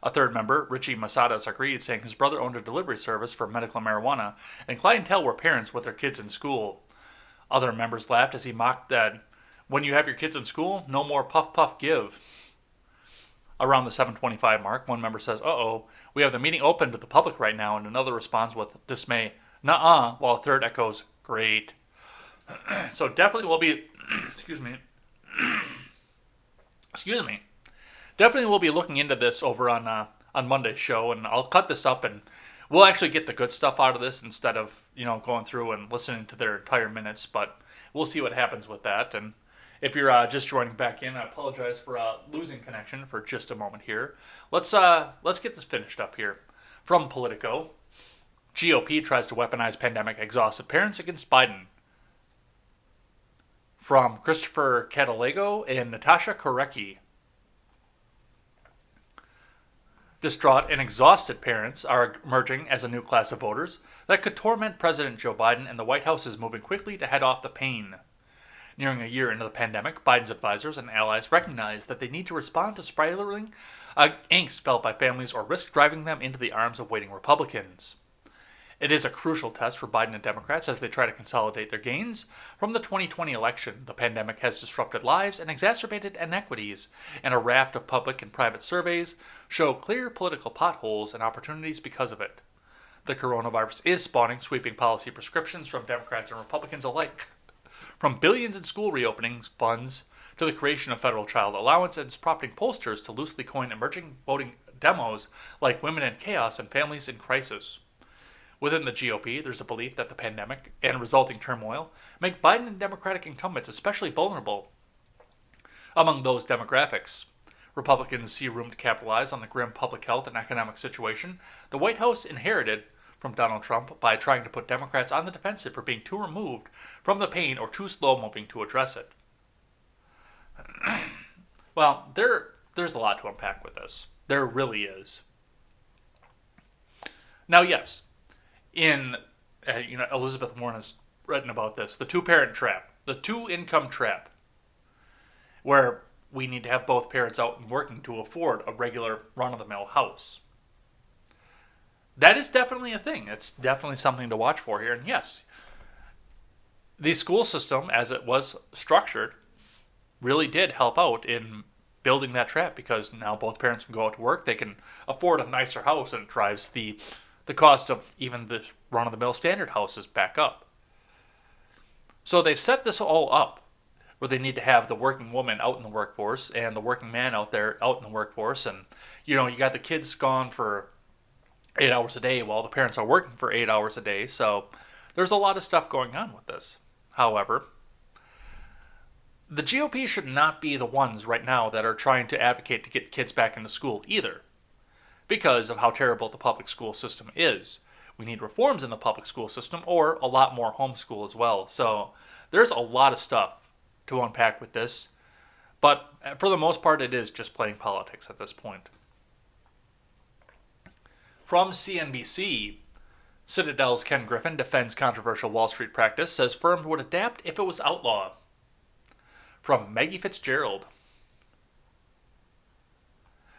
Speaker 1: A third member, Richie Masadas, agreed, saying his brother owned a delivery service for medical marijuana, and clientele were parents with their kids in school. Other members laughed as he mocked that, when you have your kids in school, no more puff puff give. Around the 7:25 mark, one member says, uh-oh, we have the meeting open to the public right now, and another responds with dismay, nuh-uh, while a third echoes, great. So definitely we'll be, excuse me, definitely we'll be looking into this over on Monday's show, and I'll cut this up, and we'll actually get the good stuff out of this instead of, going through and listening to their entire minutes, but we'll see what happens with that. And if you're just joining back in, I apologize for losing connection for just a moment here. Let's get this finished up here. From Politico, GOP tries to weaponize pandemic exhausted parents against Biden. From Christopher Catalego and Natasha Korecki. Distraught and exhausted parents are emerging as a new class of voters that could torment President Joe Biden, and the White House is moving quickly to head off the pain. Nearing a year into the pandemic, Biden's advisors and allies recognize that they need to respond to spiraling angst felt by families or risk driving them into the arms of waiting Republicans. It is a crucial test for Biden and Democrats as they try to consolidate their gains from the 2020 election. The pandemic has disrupted lives and exacerbated inequities, and a raft of public and private surveys show clear political potholes and opportunities because of it. The coronavirus is spawning sweeping policy prescriptions from Democrats and Republicans alike. From billions in school reopening funds to the creation of federal child allowance, and prompting pollsters to loosely coin emerging voting demos like Women in Chaos and Families in Crisis. Within the GOP, there's a belief that the pandemic and resulting turmoil make Biden and Democratic incumbents especially vulnerable. Among those demographics, Republicans see room to capitalize on the grim public health and economic situation the White House inherited from Donald Trump by trying to put Democrats on the defensive for being too removed from the pain or too slow-moving to address it. Well, there's a lot to unpack with this. There really is. Now, yes, Elizabeth Warren has written about this, the two-parent trap, the two-income trap, where we need to have both parents out and working to afford a regular run-of-the-mill house. That is definitely a thing. It's definitely something to watch for here. And yes, the school system, as it was structured, really did help out in building that trap, because now both parents can go out to work. They can afford a nicer house, and it drives the cost of even the run-of-the-mill standard houses back up. So they've set this all up where they need to have the working woman out in the workforce and the working man out in the workforce. And, you got the kids gone for 8 hours a day while the parents are working for 8 hours a day. So There's a lot of stuff going on with this. However, the GOP should not be the ones right now that are trying to advocate to get kids back into school either, because of how terrible the public school system is. We need reforms in the public school system, or a lot more homeschool as well. So there's a lot of stuff to unpack with this, but for the most part, it is just playing politics at this point. From CNBC, Citadels Ken Griffin defends controversial Wall Street practice, says firms would adapt if it was outlawed. From Maggie Fitzgerald.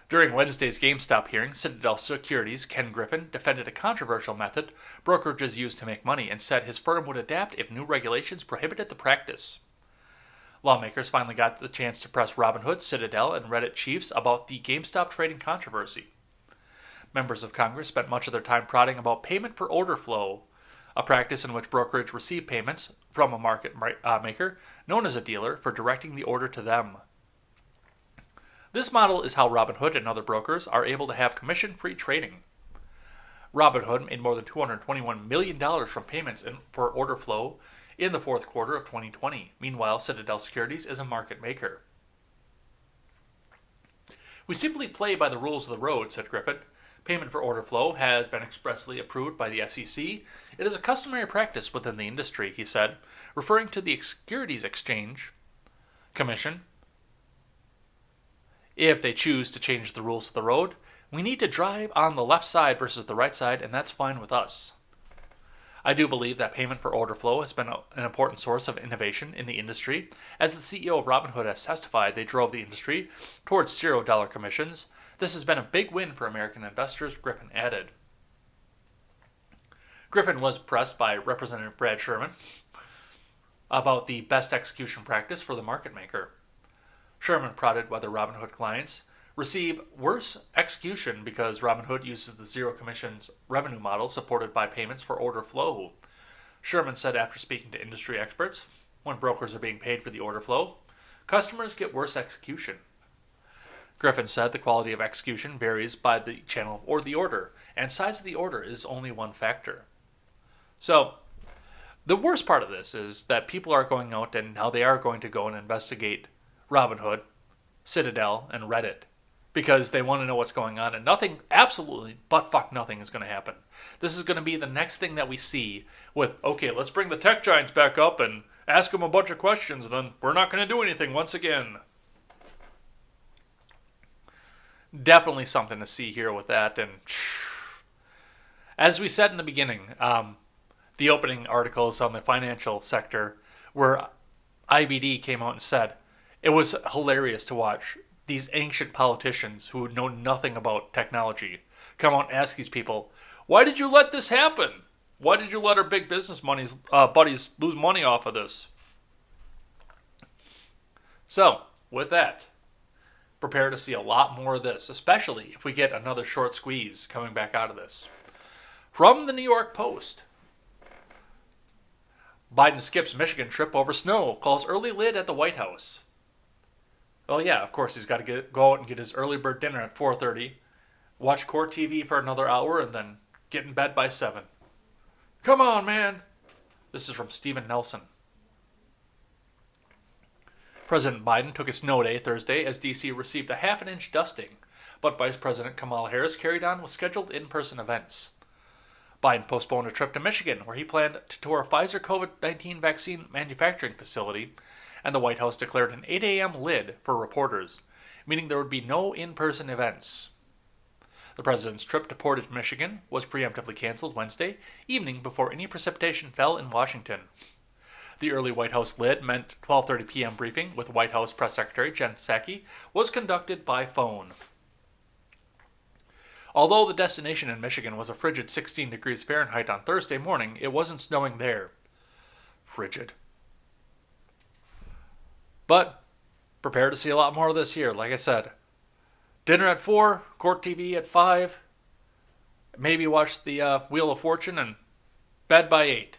Speaker 1: During Wednesday's GameStop hearing, Citadel Securities' Ken Griffin defended a controversial method brokerages use to make money and said his firm would adapt if new regulations prohibited the practice. Lawmakers finally got the chance to press Robinhood, Citadel, and Reddit chiefs about the GameStop trading controversy. Members of Congress spent much of their time prodding about payment for order flow, a practice in which brokerage receive payments from a market maker, known as a dealer, for directing the order to them. This model is how Robinhood and other brokers are able to have commission-free trading. Robinhood made more than $221 million from payments for order flow in the fourth quarter of 2020. Meanwhile, Citadel Securities is a market maker. We simply play by the rules of the road, said Griffin. Payment for order flow has been expressly approved by the SEC. It is a customary practice within the industry, he said, referring to the Securities Exchange Commission. If they choose to change the rules of the road, we need to drive on the left side versus the right side, and that's fine with us. I do believe that payment for order flow has been an important source of innovation in the industry. As the CEO of Robinhood has testified, they drove the industry towards $0 commissions. This has been a big win for American investors, Griffin added. Griffin was pressed by Representative Brad Sherman about the best execution practice for the market maker. Sherman prodded whether Robinhood clients receive worse execution because Robinhood uses the zero commissions revenue model supported by payments for order flow. Sherman said after speaking to industry experts, when brokers are being paid for the order flow, customers get worse execution. Griffin said the quality of execution varies by the channel or the order, and size of the order is only one factor. So, the worst part of this is that people are going out and now they are going to go and investigate Robinhood, Citadel, and Reddit because they want to know what's going on, and nothing, absolutely, but fuck nothing is going to happen. This is going to be the next thing that we see with, okay, let's bring the tech giants back up and ask them a bunch of questions, and then we're not going to do anything once again. Definitely something to see here with that, and as we said in the beginning, the opening articles on the financial sector where IBD came out and said, it was hilarious to watch these ancient politicians who know nothing about technology come out and ask these people, why did you let this happen? Why did you let our big business buddies lose money off of this? So, with that, prepare to see a lot more of this, especially if we get another short squeeze coming back out of this. From the New York Post, Biden skips Michigan trip over snow, calls early lid at the White House. Well, yeah, of course, he's got to go out and get his early bird dinner at 4:30, watch court TV for another hour, and then get in bed by 7. Come on, man. This is from Stephen Nelson. President Biden took a snow day Thursday as D.C. received a half-an-inch dusting, but Vice President Kamala Harris carried on with scheduled in-person events. Biden postponed a trip to Michigan, where he planned to tour a Pfizer COVID-19 vaccine manufacturing facility, and the White House declared an 8 a.m. lid for reporters, meaning there would be no in-person events. The president's trip to Portage, Michigan was preemptively canceled Wednesday evening before any precipitation fell in Washington. The early White House lid meant 12:30 p.m. briefing with White House Press Secretary Jen Psaki was conducted by phone. Although the destination in Michigan was a frigid 16 degrees Fahrenheit on Thursday morning, it wasn't snowing there. Frigid. But prepare to see a lot more of this here, like I said. Dinner at 4, court TV at 5, maybe watch the Wheel of Fortune, and bed by 8.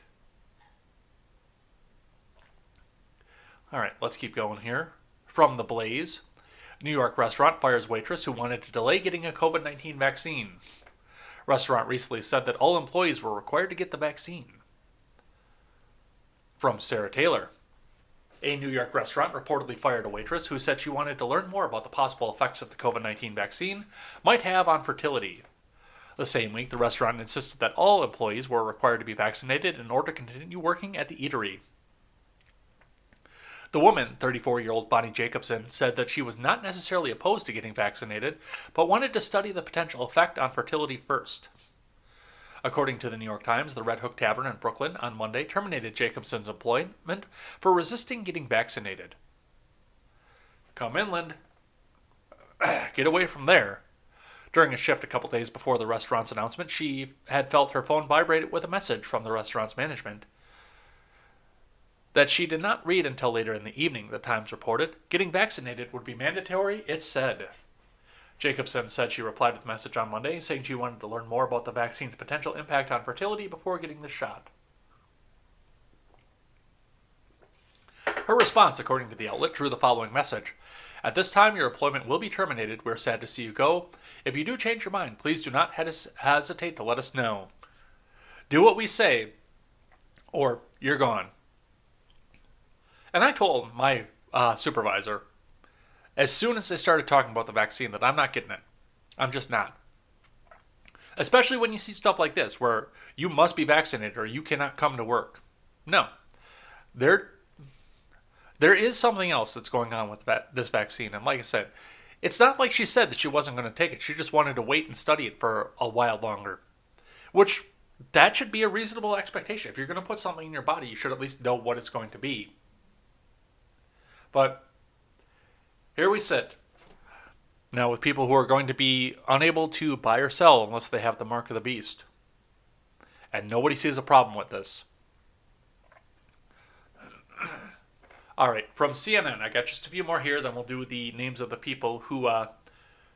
Speaker 1: All right, let's keep going here. From The Blaze, New York restaurant fires waitress who wanted to delay getting a COVID-19 vaccine. Restaurant recently said that all employees were required to get the vaccine. From Sarah Taylor. A New York restaurant reportedly fired a waitress who said she wanted to learn more about the possible effects of the COVID-19 vaccine might have on fertility. The same week, the restaurant insisted that all employees were required to be vaccinated in order to continue working at the eatery. The woman, 34-year-old Bonnie Jacobson, said that she was not necessarily opposed to getting vaccinated, but wanted to study the potential effect on fertility first. According to the New York Times, the Red Hook Tavern in Brooklyn on Monday terminated Jacobson's employment for resisting getting vaccinated. Come inland. Get away from there. During a shift a couple days before the restaurant's announcement, she had felt her phone vibrate with a message from the restaurant's management that she did not read until later in the evening, the Times reported. Getting vaccinated would be mandatory, it said. Jacobson said she replied to the message on Monday, saying she wanted to learn more about the vaccine's potential impact on fertility before getting the shot. Her response, according to the outlet, drew the following message. At this time, your employment will be terminated. We're sad to see you go. If you do change your mind, please do not hesitate to let us know. Do what we say, or you're gone. And I told my supervisor, as soon as they started talking about the vaccine, that I'm not getting it. I'm just not. Especially when you see stuff like this, where you must be vaccinated or you cannot come to work. No. There is something else that's going on with this vaccine. And like I said, it's not like she said that she wasn't going to take it. She just wanted to wait and study it for a while longer. Which, that should be a reasonable expectation. If you're going to put something in your body, you should at least know what it's going to be. But here we sit. Now with people who are going to be unable to buy or sell unless they have the mark of the beast. And nobody sees a problem with this. Alright, from CNN, I got just a few more here, then we'll do the names of the people who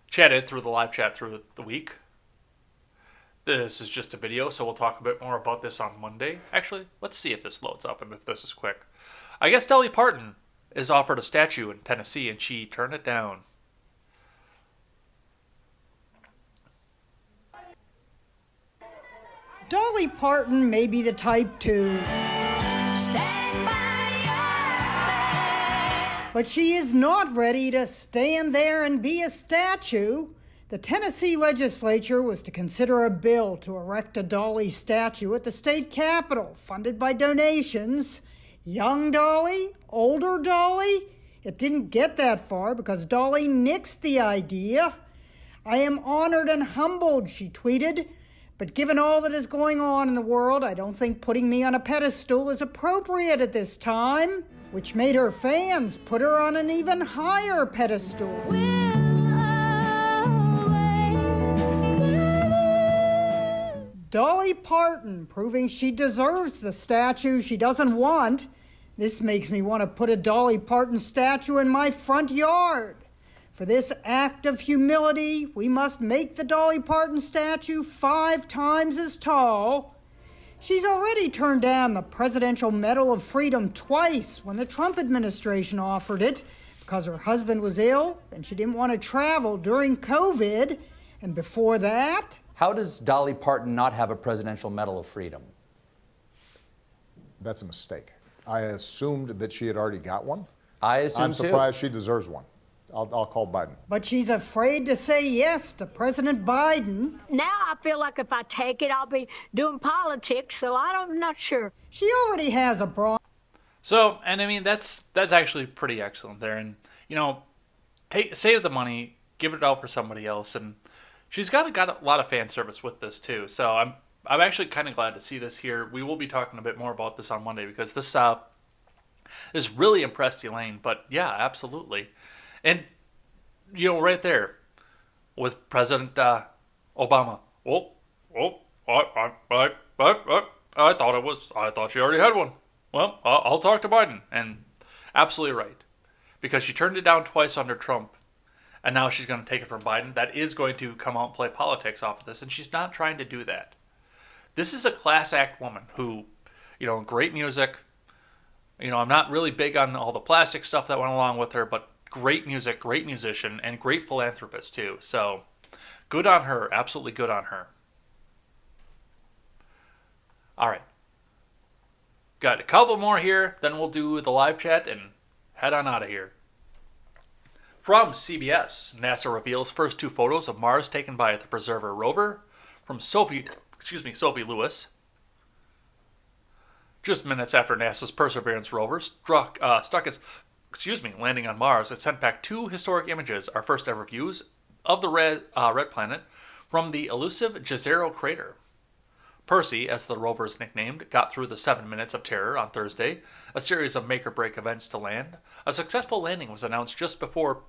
Speaker 1: chatted through the live chat through the week. This is just a video, so we'll talk a bit more about this on Monday. Actually, let's see if this loads up and if this is quick. I guess Dolly Parton is offered a statue in Tennessee and she turned it down.
Speaker 6: Dolly Parton may be the type to, but she is not ready to stand there and be a statue. The Tennessee legislature was to consider a bill to erect a Dolly statue at the state capitol, funded by donations. Young Dolly? Older Dolly? It didn't get that far because Dolly nixed the idea. I am honored and humbled, she tweeted. But given all that is going on in the world, I don't think putting me on a pedestal is appropriate at this time. Which made her fans put her on an even higher pedestal. Dolly Parton proving she deserves the statue she doesn't want. This makes me want to put a Dolly Parton statue in my front yard. For this act of humility, we must make the Dolly Parton statue 5 times as tall. She's already turned down the Presidential Medal of Freedom twice when the Trump administration offered it because her husband was ill and she didn't want to travel during COVID. And before that...
Speaker 7: How does Dolly Parton not have a Presidential Medal of Freedom?
Speaker 8: That's a mistake. I assumed that she had already got one.
Speaker 7: I assume
Speaker 8: I'm surprised she deserves one. I'll call Biden.
Speaker 6: But she's afraid to say yes to President Biden.
Speaker 9: Now I feel like if I take it, I'll be doing politics, so I'm not sure.
Speaker 6: She already has a bronze.
Speaker 1: So, and I mean, that's actually pretty excellent there. And, you know, save the money, give it out for somebody else. And she's got a lot of fan service with this, too. So I'm actually kind of glad to see this here. We will be talking a bit more about this on Monday because this really impressed Elaine. But, yeah, absolutely. And, you know, right there with President Obama. I thought she already had one. Well, I'll talk to Biden. And absolutely right. Because she turned it down twice under Trump. And now she's going to take it from Biden. That is going to come out and play politics off of this. And she's not trying to do that. This is a class act woman who, you know, great music. You know, I'm not really big on all the plastic stuff that went along with her, but great music, great musician, and great philanthropist too. So, good on her. Absolutely good on her. All right. Got a couple more here, then we'll do the live chat and head on out of here. From CBS, NASA reveals first 2 photos of Mars taken by the Preserver rover. From Sophie Lewis. Just minutes after NASA's Perseverance rover stuck its landing on Mars, it sent back 2 historic images, our first ever views of the red planet from the elusive Jezero crater. Percy, as the rover is nicknamed, got through the 7 minutes of terror on Thursday, a series of make-or-break events to land. A successful landing was announced just before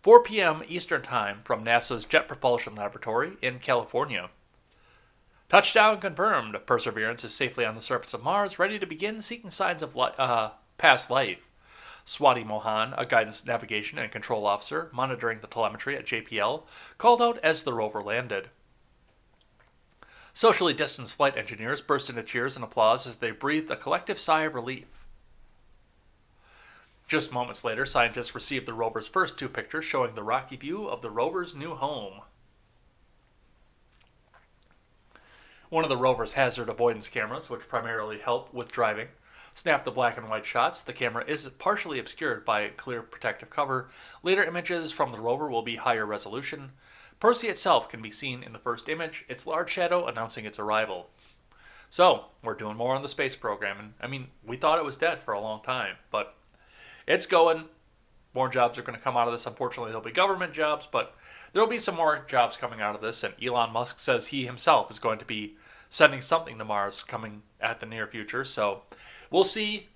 Speaker 1: 4 p.m. Eastern Time from NASA's Jet Propulsion Laboratory in California. Touchdown confirmed. Perseverance is safely on the surface of Mars, ready to begin seeking signs of past life. Swati Mohan, a guidance, navigation, and control officer monitoring the telemetry at JPL, called out as the rover landed. Socially distanced flight engineers burst into cheers and applause as they breathed a collective sigh of relief. Just moments later, scientists received the rover's first 2 pictures showing the rocky view of the rover's new home. One of the rover's hazard avoidance cameras, which primarily help with driving, snapped the black and white shots. The camera is partially obscured by a clear protective cover. Later images from the rover will be higher resolution. Percy itself can be seen in the first image, its large shadow announcing its arrival. So, we're doing more on the space program. And I mean, we thought it was dead for a long time, but it's going. More jobs are going to come out of this. Unfortunately, there'll be government jobs, but there'll be some more jobs coming out of this. And Elon Musk says he himself is going to be sending something to Mars coming at the near future. So, we'll see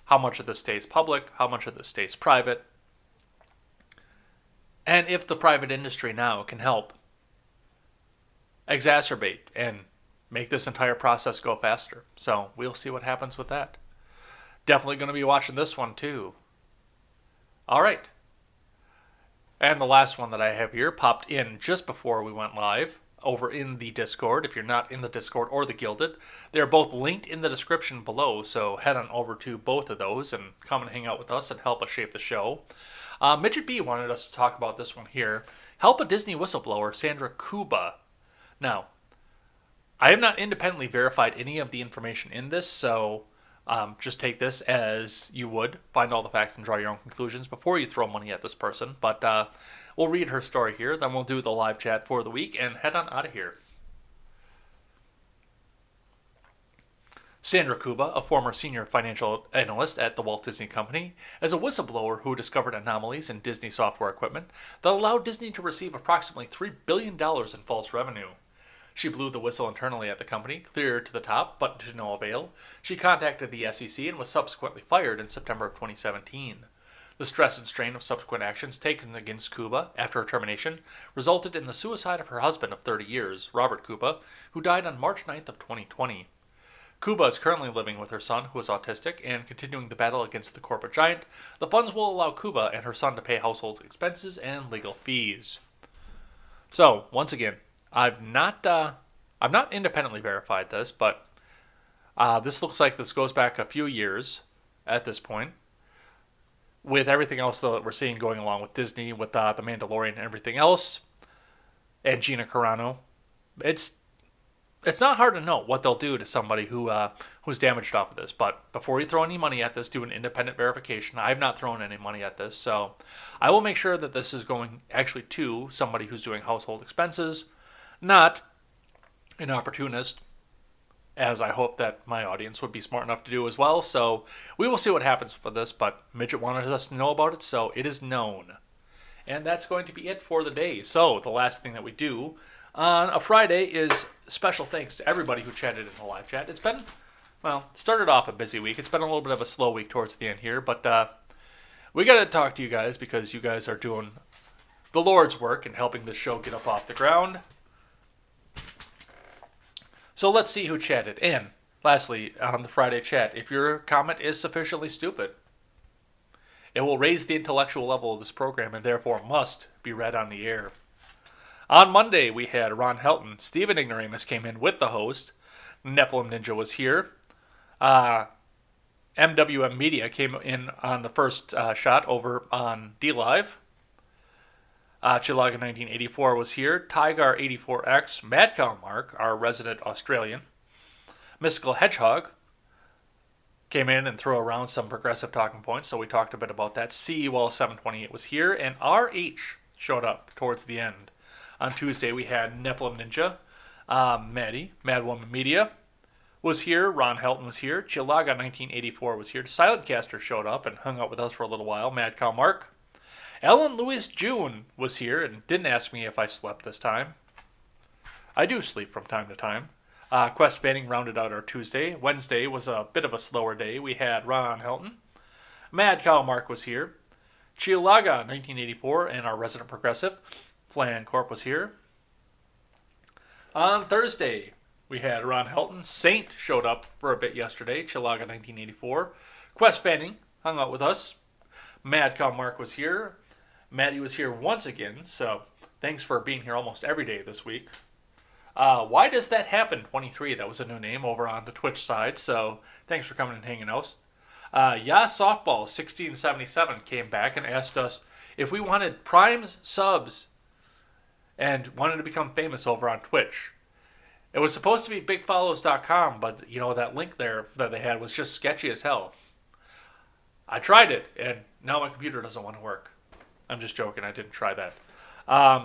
Speaker 1: how much of this stays public, how much of this stays private. And if the private industry now can help exacerbate and make this entire process go faster. So we'll see what happens with that. Definitely going to be watching this one too. All right. And the last one that I have here popped in just before we went live over in the Discord. If you're not in the Discord or the Gilded, they're both linked in the description below. So head on over to both of those and come and hang out with us and help us shape the show. Midget B wanted us to talk about this one here. Help a Disney whistleblower, Sandra Kuba. Now, I have not independently verified any of the information in this, so just take this as you would. Find all the facts and draw your own conclusions before you throw money at this person. But we'll read her story here, then we'll do the live chat for the week and head on out of here. Sandra Kuba, a former senior financial analyst at the Walt Disney Company, is a whistleblower who discovered anomalies in Disney software equipment that allowed Disney to receive approximately $3 billion in false revenue. She blew the whistle internally at the company, clear to the top, but to no avail. She contacted the SEC and was subsequently fired in September of 2017. The stress and strain of subsequent actions taken against Kuba after her termination resulted in the suicide of her husband of 30 years, Robert Kuba, who died on March 9th of 2020. Kuba is currently living with her son, who is autistic, and continuing the battle against the corporate giant. The funds will allow Kuba and her son to pay household expenses and legal fees. So, once again, I've not independently verified this, but this looks like this goes back a few years at this point. With everything else that we're seeing going along with Disney, with The Mandalorian and everything else, and Gina Carano, it's not hard to know what they'll do to somebody who's damaged off of this. But before you throw any money at this, do an independent verification. I have not thrown any money at this, so I will make sure that this is going actually to somebody who's doing household expenses, not an opportunist, as I hope that my audience would be smart enough to do as well. So we will see what happens with this, but Midget wanted us to know about it, so it is known. And that's going to be it for the day. So the last thing that we do on a Friday is special thanks to everybody who chatted in the live chat. It's been, well, started off a busy week. It's been a little bit of a slow week towards the end here, but we got to talk to you guys because you guys are doing the Lord's work and helping this show get up off the ground. So let's see who chatted. And lastly, on the Friday chat, if your comment is sufficiently stupid, it will raise the intellectual level of this program and therefore must be read on the air. On Monday, we had Ron Helton. Stephen Ignoramus came in with the host. Nephilim Ninja was here. MWM Media came in on the first shot over on DLive. Chilaga 1984 was here. Tygar84X. Mad Cow Mark, our resident Australian. Mystical Hedgehog. came in and threw around some progressive talking points, so we talked a bit about that. CUL 728 was here, and RH showed up towards the end. On Tuesday, we had Nephilim Ninja, Maddie, Madwoman Media was here, Ron Helton was here, Chilaga 1984 was here, Silentcaster showed up and hung out with us for a little while, Mad Cow Mark. Ellen Louise June was here and didn't ask me if I slept this time. I do sleep from time to time. Quest Fanning rounded out our Tuesday. Wednesday was a bit of a slower day. We had Ron Helton. Mad Cow Mark was here. Chilaga 1984 and our resident progressive, Flan Corp, was here. On Thursday, we had Ron Helton. Saint showed up for a bit yesterday. Chilaga 1984. Quest Fanning hung out with us. Mad Cow Mark was here. Maddie was here once again, so thanks for being here almost every day this week. Why Does That Happen 23, that was a new name over on the Twitch side, so thanks for coming and hanging out. Softball 1677 came back and asked us if we wanted Prime subs and wanted to become famous over on Twitch. It was supposed to be bigfollows.com, but that link there that they had was just sketchy as hell. I tried it, and now my computer doesn't want to work. I'm just joking, I didn't try that.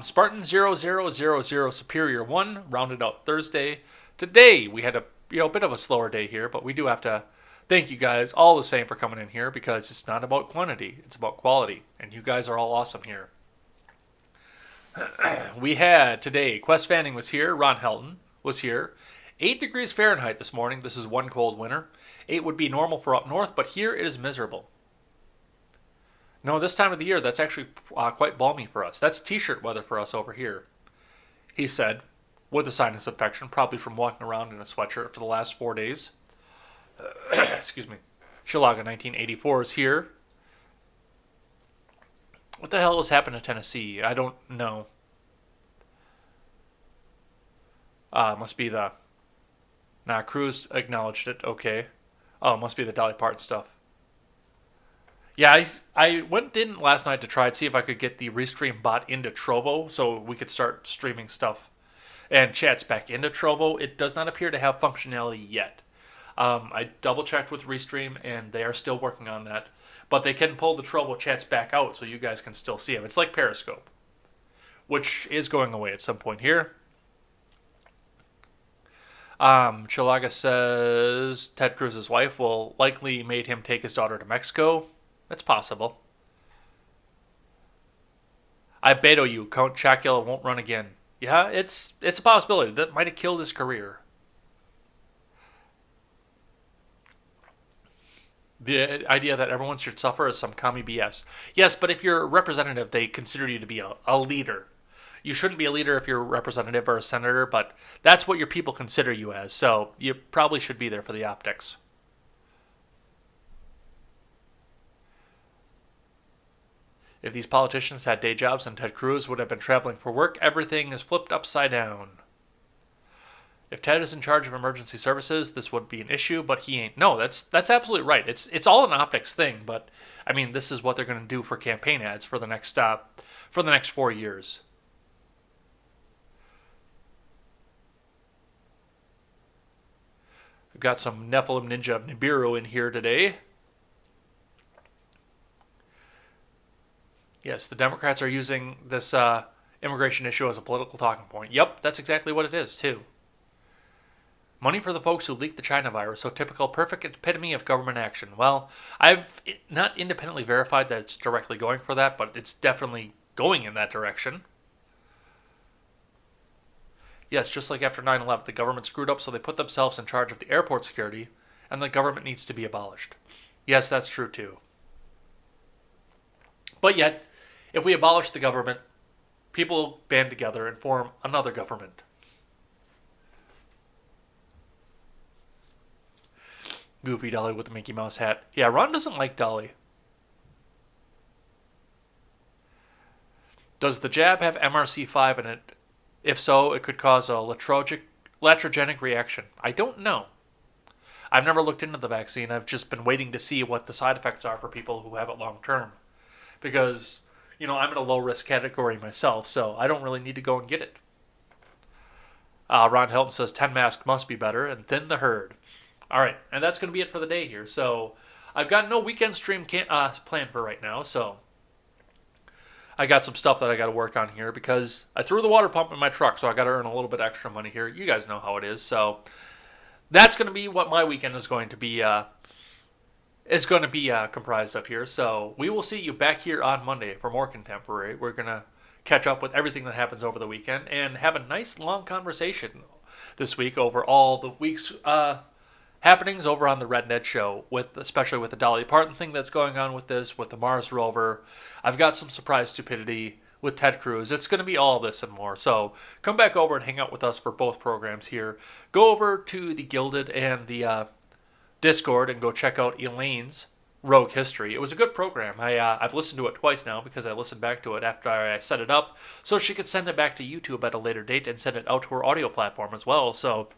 Speaker 1: Spartan 0000 Superior 1 rounded out Thursday. Today we had a bit of a slower day here, but we do have to thank you guys all the same for coming in here, because it's not about quantity, it's about quality, and you guys are all awesome here. We had today, Quest Fanning was here, Ron Helton was here. 8 degrees Fahrenheit this morning. This is one cold winter. 8 would be normal for up north, but here it is miserable. No, this time of the year, that's actually quite balmy for us. That's t-shirt weather for us over here, he said, with a sinus infection, probably from walking around in a sweatshirt for the last 4 days. Excuse me. Chilaga 1984 is here. What the hell has happened to Tennessee? I don't know. Must be the... Nah, Cruz acknowledged it. Okay. Oh, it must be the Dolly Parton stuff. Yeah, I went in last night to try and see if I could get the Restream bot into Trovo so we could start streaming stuff and chats back into Trovo. It does not appear to have functionality yet. I double-checked with Restream, and they are still working on that. But they can pull the Trovo chats back out so you guys can still see them. It's like Periscope, which is going away at some point here. Chilaga says Ted Cruz's wife will likely made him take his daughter to Mexico. It's possible. I bet you Count Chocula won't run again. Yeah, it's a possibility. That might have killed his career. The idea that everyone should suffer is some commie BS. Yes, but if you're a representative, they consider you to be a leader. You shouldn't be a leader if you're a representative or a senator, but that's what your people consider you as, so you probably should be there for the optics. If these politicians had day jobs and Ted Cruz would have been traveling for work, everything is flipped upside down. If Ted is in charge of emergency services, this would be an issue, but he ain't. No, that's absolutely right. It's all an optics thing, but I mean, this is what they're going to do for campaign ads for the next 4 years. We've got some Nephilim Ninja Nibiru in here today. Yes, the Democrats are using this immigration issue as a political talking point. Yep, that's exactly what it is, too. Money for the folks who leaked the China virus, so typical, perfect epitome of government action. Well, I've not independently verified that it's directly going for that, but it's definitely going in that direction. Yes, just like after 9/11, the government screwed up, so they put themselves in charge of the airport security, and the government needs to be abolished. Yes, that's true, too. But yet, if we abolish the government, people band together and form another government. Goofy Dolly with the Mickey Mouse hat. Yeah, Ron doesn't like Dolly. Does the jab have MRC5 in it? If so, it could cause a latrogenic reaction. I don't know. I've never looked into the vaccine. I've just been waiting to see what the side effects are for people who have it long term. Because, I'm in a low-risk category myself, so I don't really need to go and get it. Ron Helton says 10 masks must be better and thin the herd. All right, and that's going to be it for the day here. So I've got no weekend stream planned for right now, so I got some stuff that I got to work on here because I threw the water pump in my truck, so I got to earn a little bit extra money here. You guys know how it is, so that's going to be what my weekend is going to be. Comprised of here. So we will see you back here on Monday for more Contemporary. We're going to catch up with everything that happens over the weekend and have a nice long conversation this week over all the week's happenings over on the Red Ned Show, especially with the Dolly Parton thing that's going on with this, with the Mars rover. I've got some surprise stupidity with Ted Cruz. It's going to be all this and more. So come back over and hang out with us for both programs here. Go over to the Gilded and the Discord and go check out Elaine's Rogue History. It was a good program. I've listened to it twice now because I listened back to it after I set it up so she could send it back to YouTube at a later date and send it out to her audio platform as well. So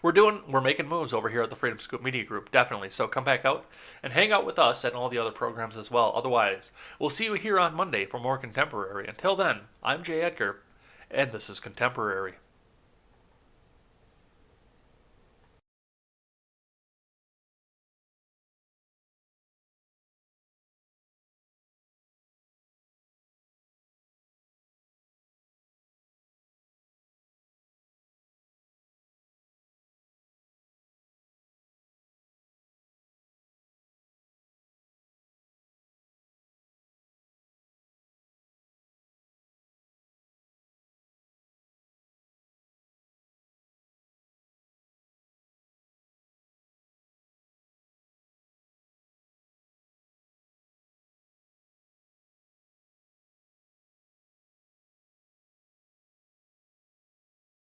Speaker 1: we're making moves over here at the Freedom Scoop Media Group, definitely. So come back out and hang out with us and all the other programs as well. Otherwise, we'll see you here on Monday for more Contemporary. Until then, I'm Jay Edgar, and this is Contemporary.